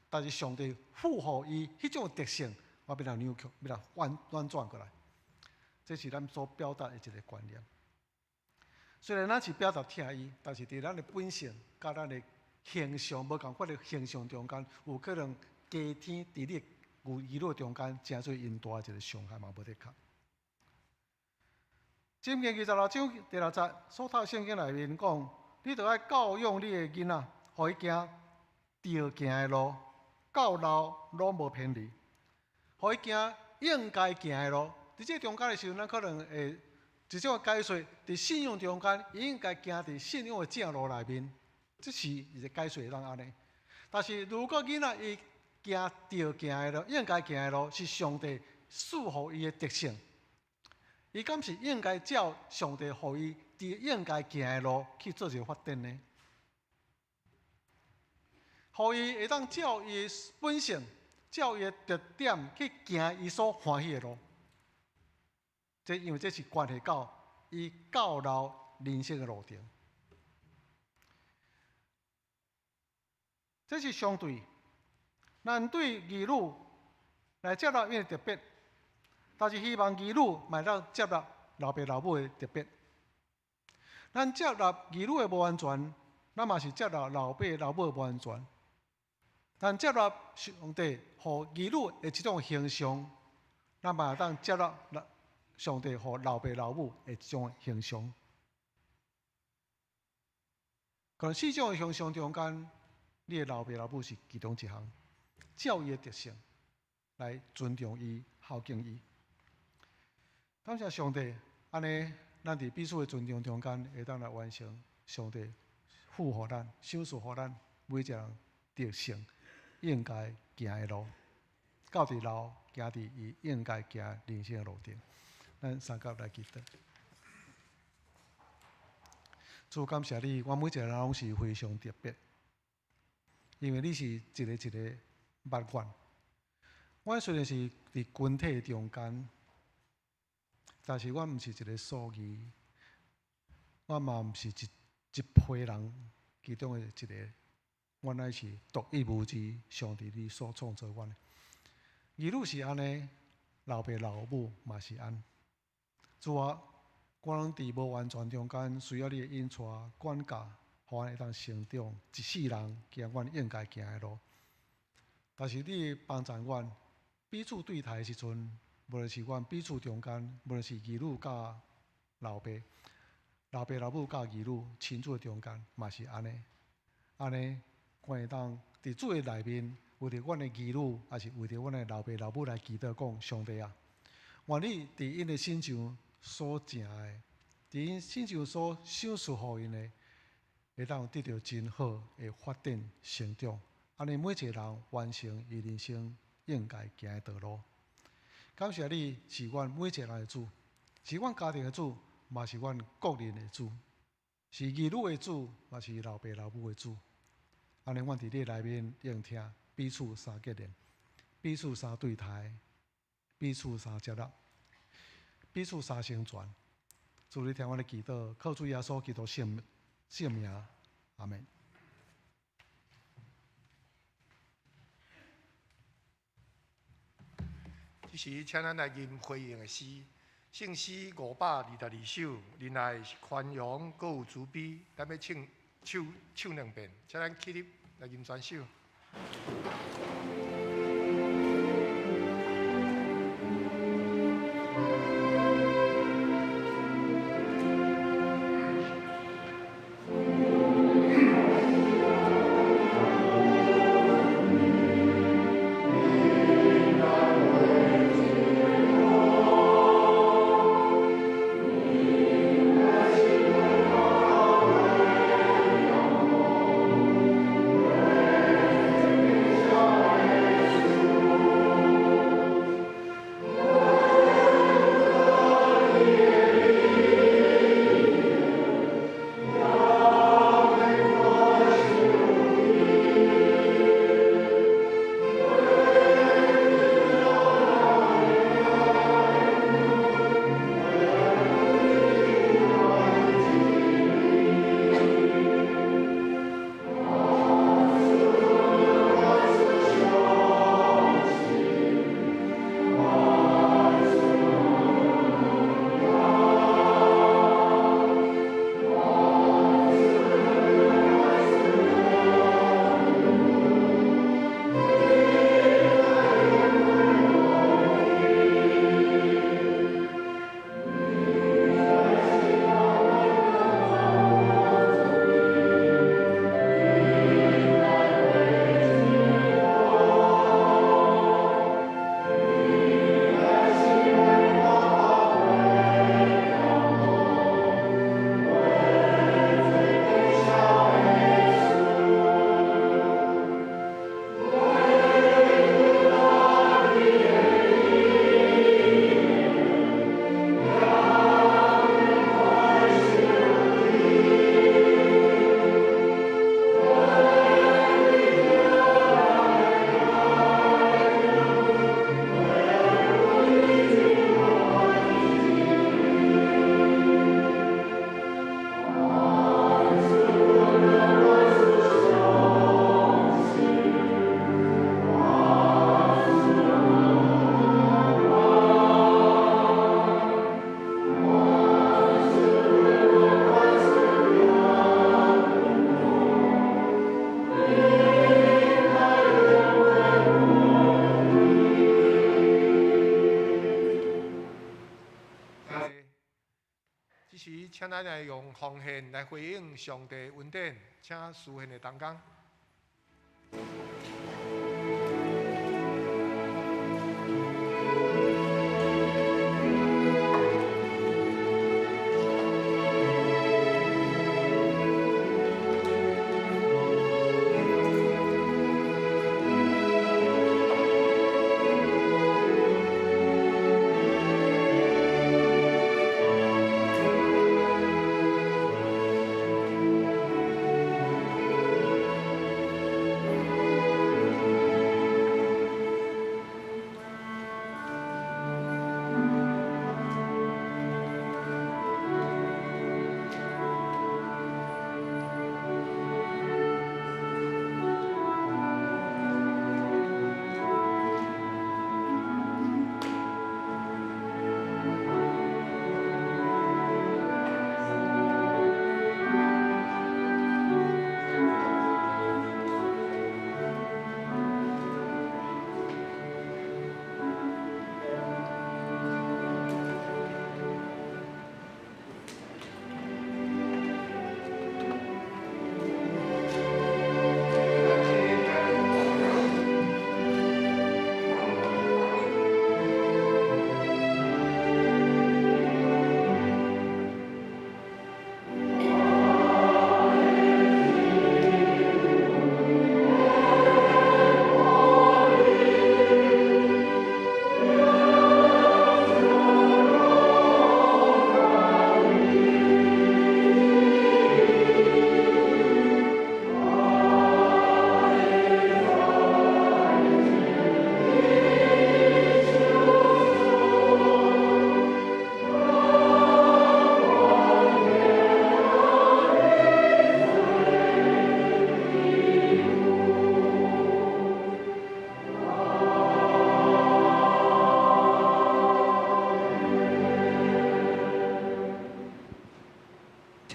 但是上帝赋予伊迄种特性，我要来扭曲，要来反转过来。这是咱所表达的一个观念。虽然咱是表达听伊，但是伫咱的本性、甲咱的形象无共款的形象中间，有可能加天伫你有议论中间，真做因大一个伤害嘛，无得卡。箴言26章第6节，所读圣经内面讲。你着爱教养你的囡仔，互伊行着行的路，到老拢无偏离；互伊行应该行的路。伫这中间的时候，咱可能会一种解说，伫信仰中间，伊应该行伫信仰的正路内面，这是一个解说会当安尼。但是如果囡仔伊行着行的路，应该行的路，是上帝赐予伊的特性，伊敢是应该照上帝予伊？伫应该行的路去做一个发展呢，互伊会当照伊的本性、照伊的特点去行伊所欢喜的路。这因为这是关系到伊到老人生的路程。这是相对，咱对儿女来接纳伊的特别，但是希望儿女嘛当接纳老爸老母的特别。咱接纳儿女的无完全，咱嘛是接纳老爸老母的无完全。咱接纳上帝互儿女的一种形象，咱嘛当接纳上帝互老爸老母的一种形象。可能4种的形象中间，你的老爸老母是其中一项，照伊的特性来尊重伊、孝敬伊。感谢上帝，安尼。咱伫彼此的尊重中间，会当来完成上帝赋予咱、赏赐予咱每一个人特性应该行的路，到伫老行伫伊应该行人生的路程。咱三甲来祈祷。主感谢你，我每一个人拢是非常特别。因为你是一个一个捌阮。我虽然是伫群体中间，但是我毋是一个数字，我嘛毋是一批人其中的一个，我乃是独一无二，上帝你所创造我的。儿女是安尼，老爸老母嘛是安。主啊，我拢伫无完全中间，需要你的引带、管教，互阮会当成长，一世人行阮应该行的路。但是你帮助阮，彼此对待的时阵，无论是阮彼此中间，无论是儿女甲老爸、老爸老母甲儿女亲子的中间，嘛是安尼。安尼，阮会当伫主的内面，为着阮的儿女，也是为着阮的老爸老母来祈祷，讲上帝啊，愿你伫因的心上所成的，伫因心上所赏赐互因的，会当得到真好的发展成长。安尼每一个人完成伊人生应该行的道路。感谢你是阮每一个人的主，是阮家庭的主，嘛是阮个人的主，是儿女的主，嘛是老爸老母的主。安尼，阮伫你内面聆听，彼此相结连，彼此相对待，彼此相接纳，彼此相成全。主，你听阮的祈祷，靠主耶稣基督圣名，阿门。这时，请咱来吟回应的诗，圣诗522首，另外是宽容，阁有慈悲。咱要唱2遍，请咱起立来吟全首。请咱来用奉献来回应上帝恩典，请书献的同工。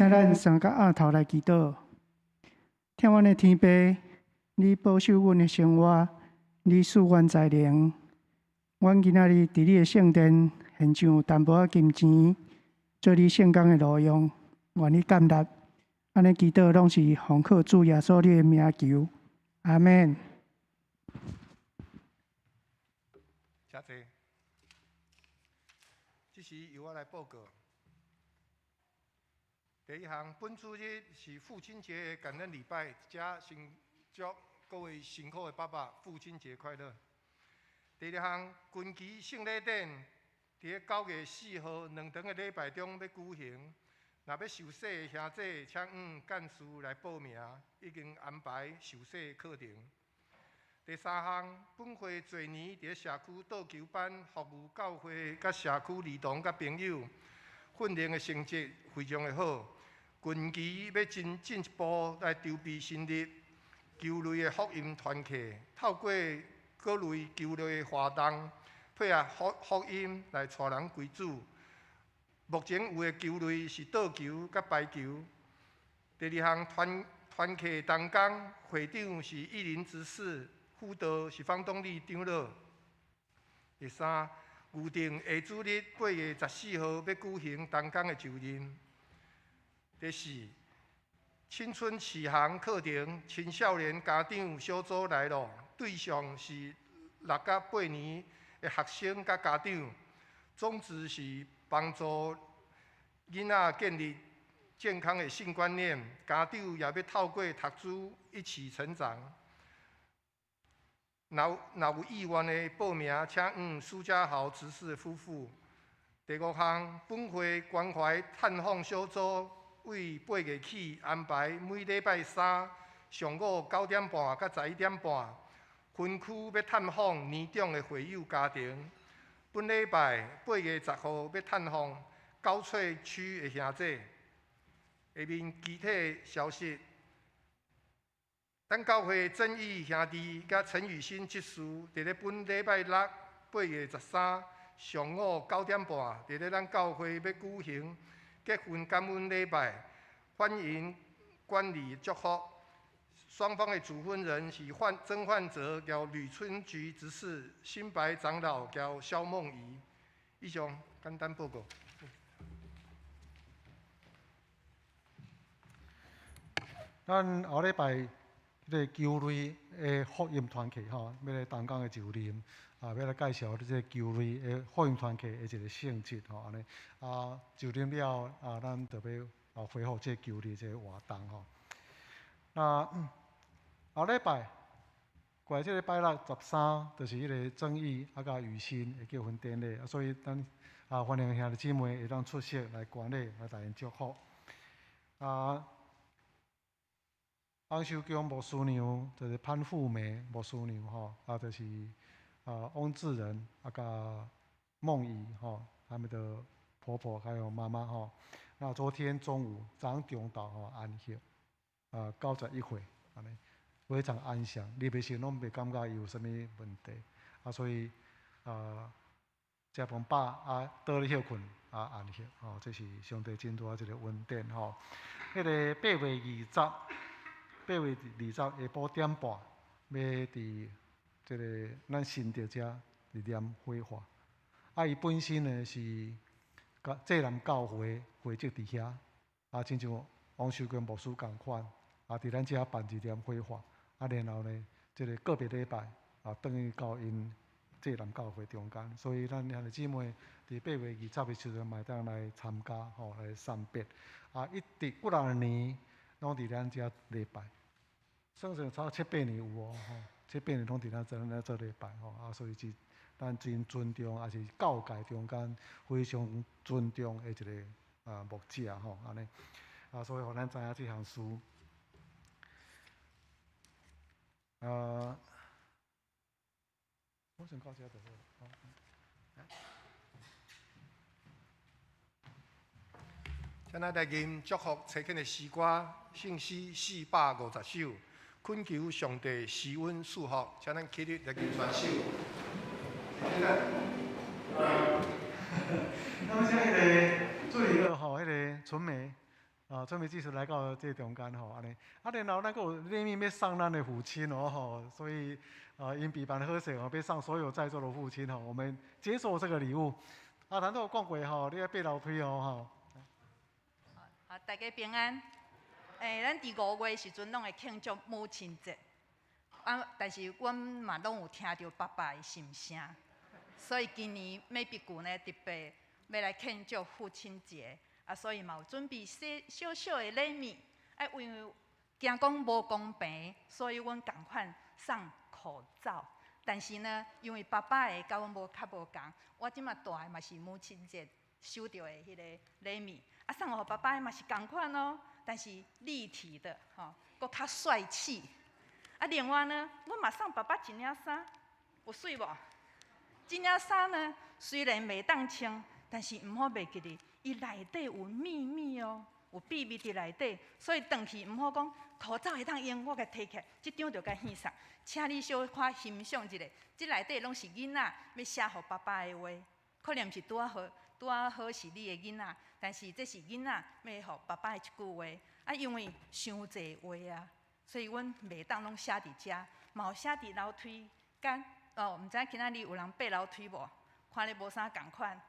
请咱三甲额头来祈祷。听阮的天父，你保守阮的生活，你赐阮才能。阮今仔日伫你的圣殿献上淡薄仔金钱，做你圣工的路用，愿你感纳。安尼祈祷拢是奉靠主耶稣你的名求，阿门。谢谢。这时由我来报告。第一项，本主日是父亲节的感恩礼拜，加先祝各位辛苦的爸爸父亲节快乐。第二项，军旗圣礼典伫9月4号2场的礼拜中要举行。若要受洗的兄弟，请干事来报名，已经安排受洗课程。第三项，本会昨年伫社区倒球班服务教会甲社区儿童甲朋友，训练的成绩非常的好。近期要进一步来筹备成立球类的福音团契，透过各类球类的活动，配合福音来带人归主。目前有的球类是倒球甲排球。第二项团契同工，会长是一林执事，辅导是方东丽长老。第三，预定下主日8月14号要举行同工的就任。第四，青春启航课程青少年家长小组来咯，对象是6到8年的学生甲家长，宗旨是帮助囡仔建立健康的性观念，家长也要透过读书一起成长。若有意愿的报名，请苏家豪执事夫妇。第5项，本会关怀探访小组为8月起安排每礼拜3上午9点半到11点半，分区要探访年长的会友家庭。本礼拜8月10号要探访高翠区的兄弟。下面具体消息，咱教会正义兄弟甲陈雨欣执事，伫咧本礼拜6 8月13上午9点半，伫咧咱教会要举行结婚感恩礼拜，欢迎观礼祝福。双方的主婚人是曾焕哲交吕春菊执事，新白长老交肖梦怡。以上简单报告。咱后礼拜迄个球类的福音团契吼，要来同工的就任，要来介绍这个球类的福音团契的一个性质吼，安尼就任了咱就要恢复这球类这个活动吼。后礼拜过来这个礼拜6 13，就是迄个正义甲雨欣的结婚典礼，所以咱欢迎兄弟姊妹会当出席来观礼，来大因祝福。洪秀宫牧师娘就是潘富梅牧师娘吼，就是翁志仁甲梦怡吼，他们的婆婆还有妈妈吼。那昨天中午早上中昼安息，91岁安尼，非常安详，你袂先拢袂感觉伊有啥物问题，所以食饭饱倒咧休困安息吼，这是上帝真大一个恩典吼。迄个8月20下晡1点半，要伫这个咱新竹遮伫念火化。伊本身呢是济南教会会籍伫遐，亲像王修根牧师共款，伫咱遮办一念火化，然后呢，这个个别礼拜等于到因济南教会中间，所以咱兄弟姊妹伫8月20的时阵，嘛当来参加吼，来参别。一直几多年拢伫咱遮礼拜，算差7、8年有哦，7、8年拢伫咱做礼拜吼，所以是咱真尊重，也是教界中间非常尊重的一个牧者吼，安尼所以互咱知影这项事。我先到这就好。现在来吟祝福册间的诗歌，圣诗450首，恳求上帝施恩赐福，请咱起立来吟全首。那么像迄个做一个吼，迄个春梅准备继续来到这中间吼，安尼。然后咱个有礼物要送咱的父亲哦吼，所以因比办好势哦，要送所有在座的父亲吼，我们接受这个礼物。咱都有讲过吼，你要爬楼梯哦吼。大家平安。咱伫5月时阵拢会庆祝母亲节，但是阮嘛拢有听到爸爸的心声，所以今年美必旧呢特别要来庆祝父亲节，所以嘛有准备小小的礼物，因为惊讲无公平，所以阮共款送口罩。但是呢，因为爸爸的甲阮无较无共，我即马大的嘛是母亲节收到的迄个礼物，送互爸爸的嘛是共款哦，但是立体的吼，搁较帅气。另外呢，阮嘛送爸爸一领衫，有水无？这领衫呢，虽然袂当穿，但是毋好袂记哩，伊内底有秘密哦，有秘密伫内底，所以转去毋好讲口罩会当用，我甲摕起来，即张就甲献上。请你小可欣赏一下，即内底拢是囡仔要写互爸爸的话，可能毋是拄啊好是你的囡仔，但是这是囡仔要互爸爸的一句话。因为伤济话啊，所以阮袂当拢写伫遮，嘛有写伫楼梯间。毋知今仔日有人爬楼梯无？看你无啥共款，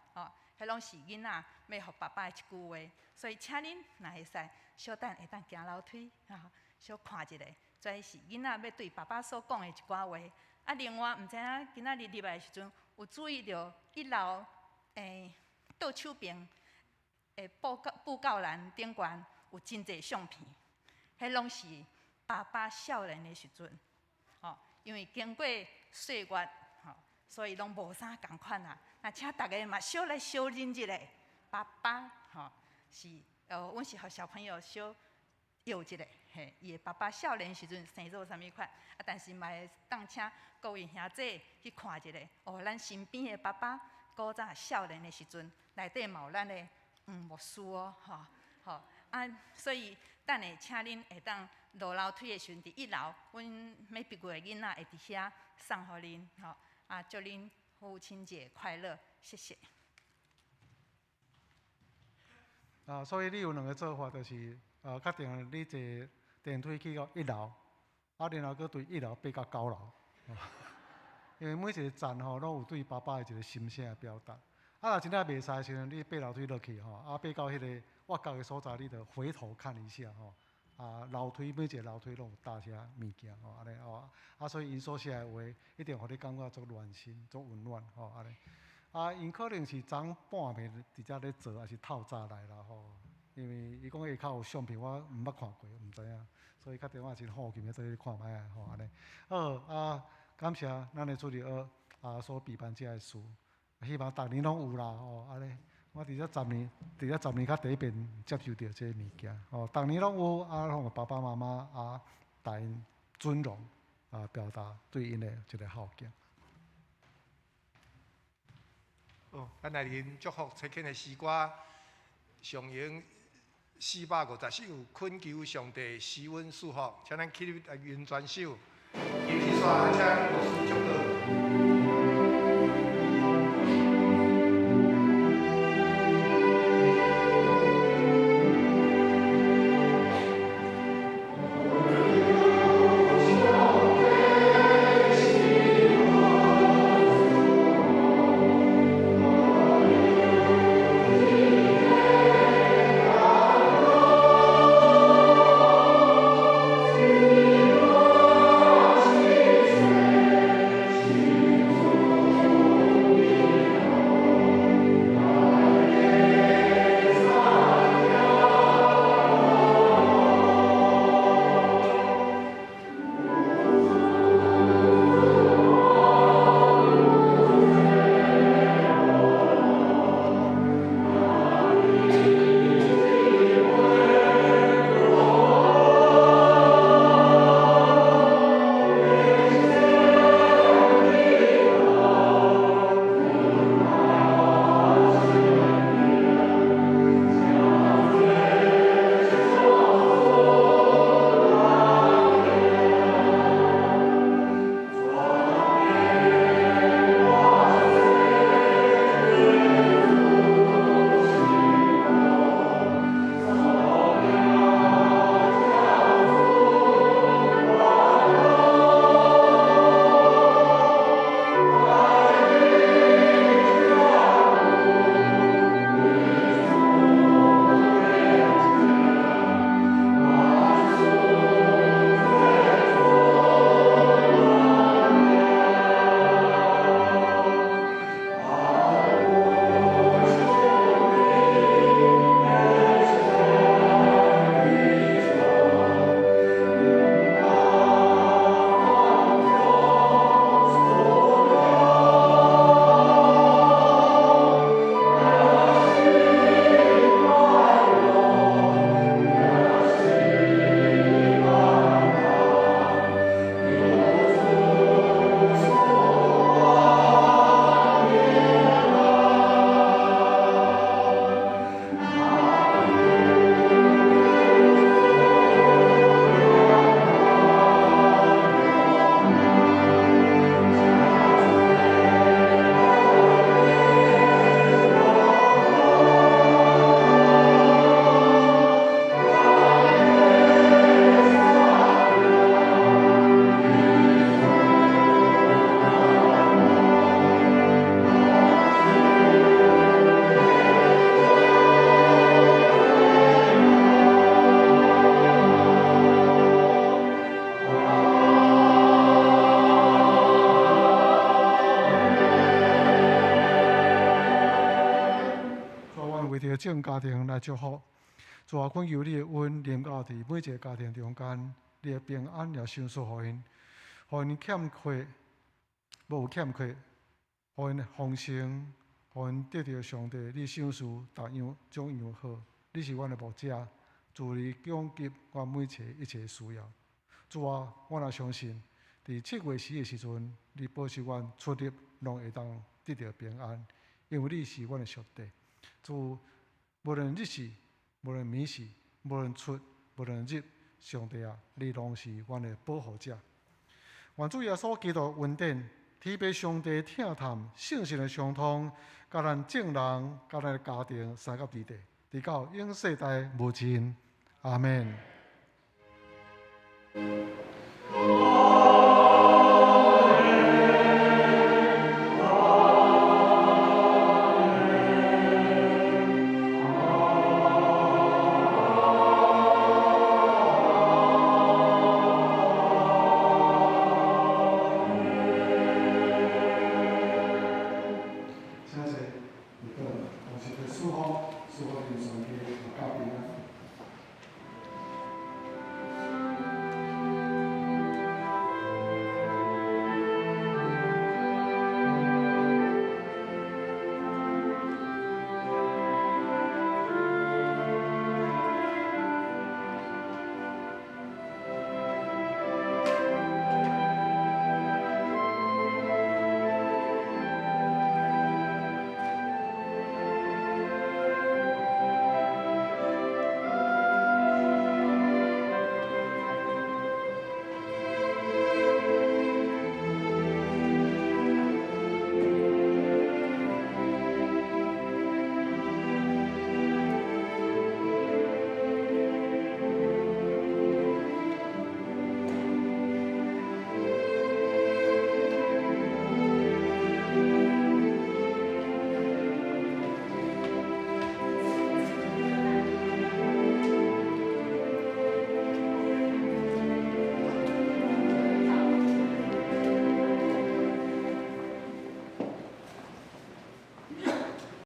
迄拢是囡仔要互爸爸的一句话。所以请恁若会使，小等会当行楼梯，小看一下。这是囡仔要对爸爸所讲的一寡话。另外，毋知影今仔日入来的时阵，有注意到1楼倒手边布告栏顶悬有真侪相片，迄拢是爸爸少年的时阵。因为经过岁月，所以拢无啥共款啊。那请大家嘛小来小认一下，爸爸是阮是互小朋友小摇一下，伊的爸爸少年时阵生做啥物款，但是嘛会当请各位兄姐去看一下，咱身边的爸爸古早少年的时阵，内底嘛有咱的牧师哦，所以等下请恁会当落楼梯的时阵，伫1楼，阮美必旧的囡仔会伫遐送互恁，祝恁父亲节快乐，谢谢。所以你有2个做法，就是确定你坐电梯去到1楼，然后搁对1楼爬到9楼，因为每一个站吼，拢有对爸爸的一个心声的表达。若真正袂使的时阵，你爬楼梯落去吼，爬到迄个挖角的所在，你着回头看一下吼。楼梯每一个楼梯拢有搭些物件吼，安尼所以因所写的话，一定互你感觉足暖心、足温暖吼，安尼。因可能是昨半暝伫遮咧做，还是透早来啦吼。因为伊讲下骹有相片，我毋捌看过，毋知影，所以确定我真好奇，要做去看卖啊吼，安尼。好感谢咱的主持人所备办遮个事，希望逐年拢有啦吼，安尼。我伫遮10年，较第一遍接受到这个物件，逐年拢有让爸爸妈妈大因尊荣表达对因的一个孝敬。咱来临祝福蔡庆的诗歌，上映450首，恳求上帝施恩赐福，请咱起立来吟全首，尤其说请老师祝贺。着众家庭来祝福。主啊，恳求你的恩临到伫每一个家庭中间，你的平安也享受互因，互因欠缺无有欠缺，互因丰盛，互因得到上帝你赏赐逐样种样好。你是阮的牧者，主你供给我每一切需要。主啊，我也相信，伫7月时的时阵，你保守阮出入拢会当得到平安，因为你是阮的上帝。主，无论日时，无论暝时，无论出，无论入，上帝啊，你拢是阮的保护者。愿主耶稣基督恩典，天父上帝疼探圣神的相通，甲咱众人，甲咱的家庭，三甲地地，直到永世代无尽。阿门。谢谢，你个同时的祝福，祝福你上帝大家平安。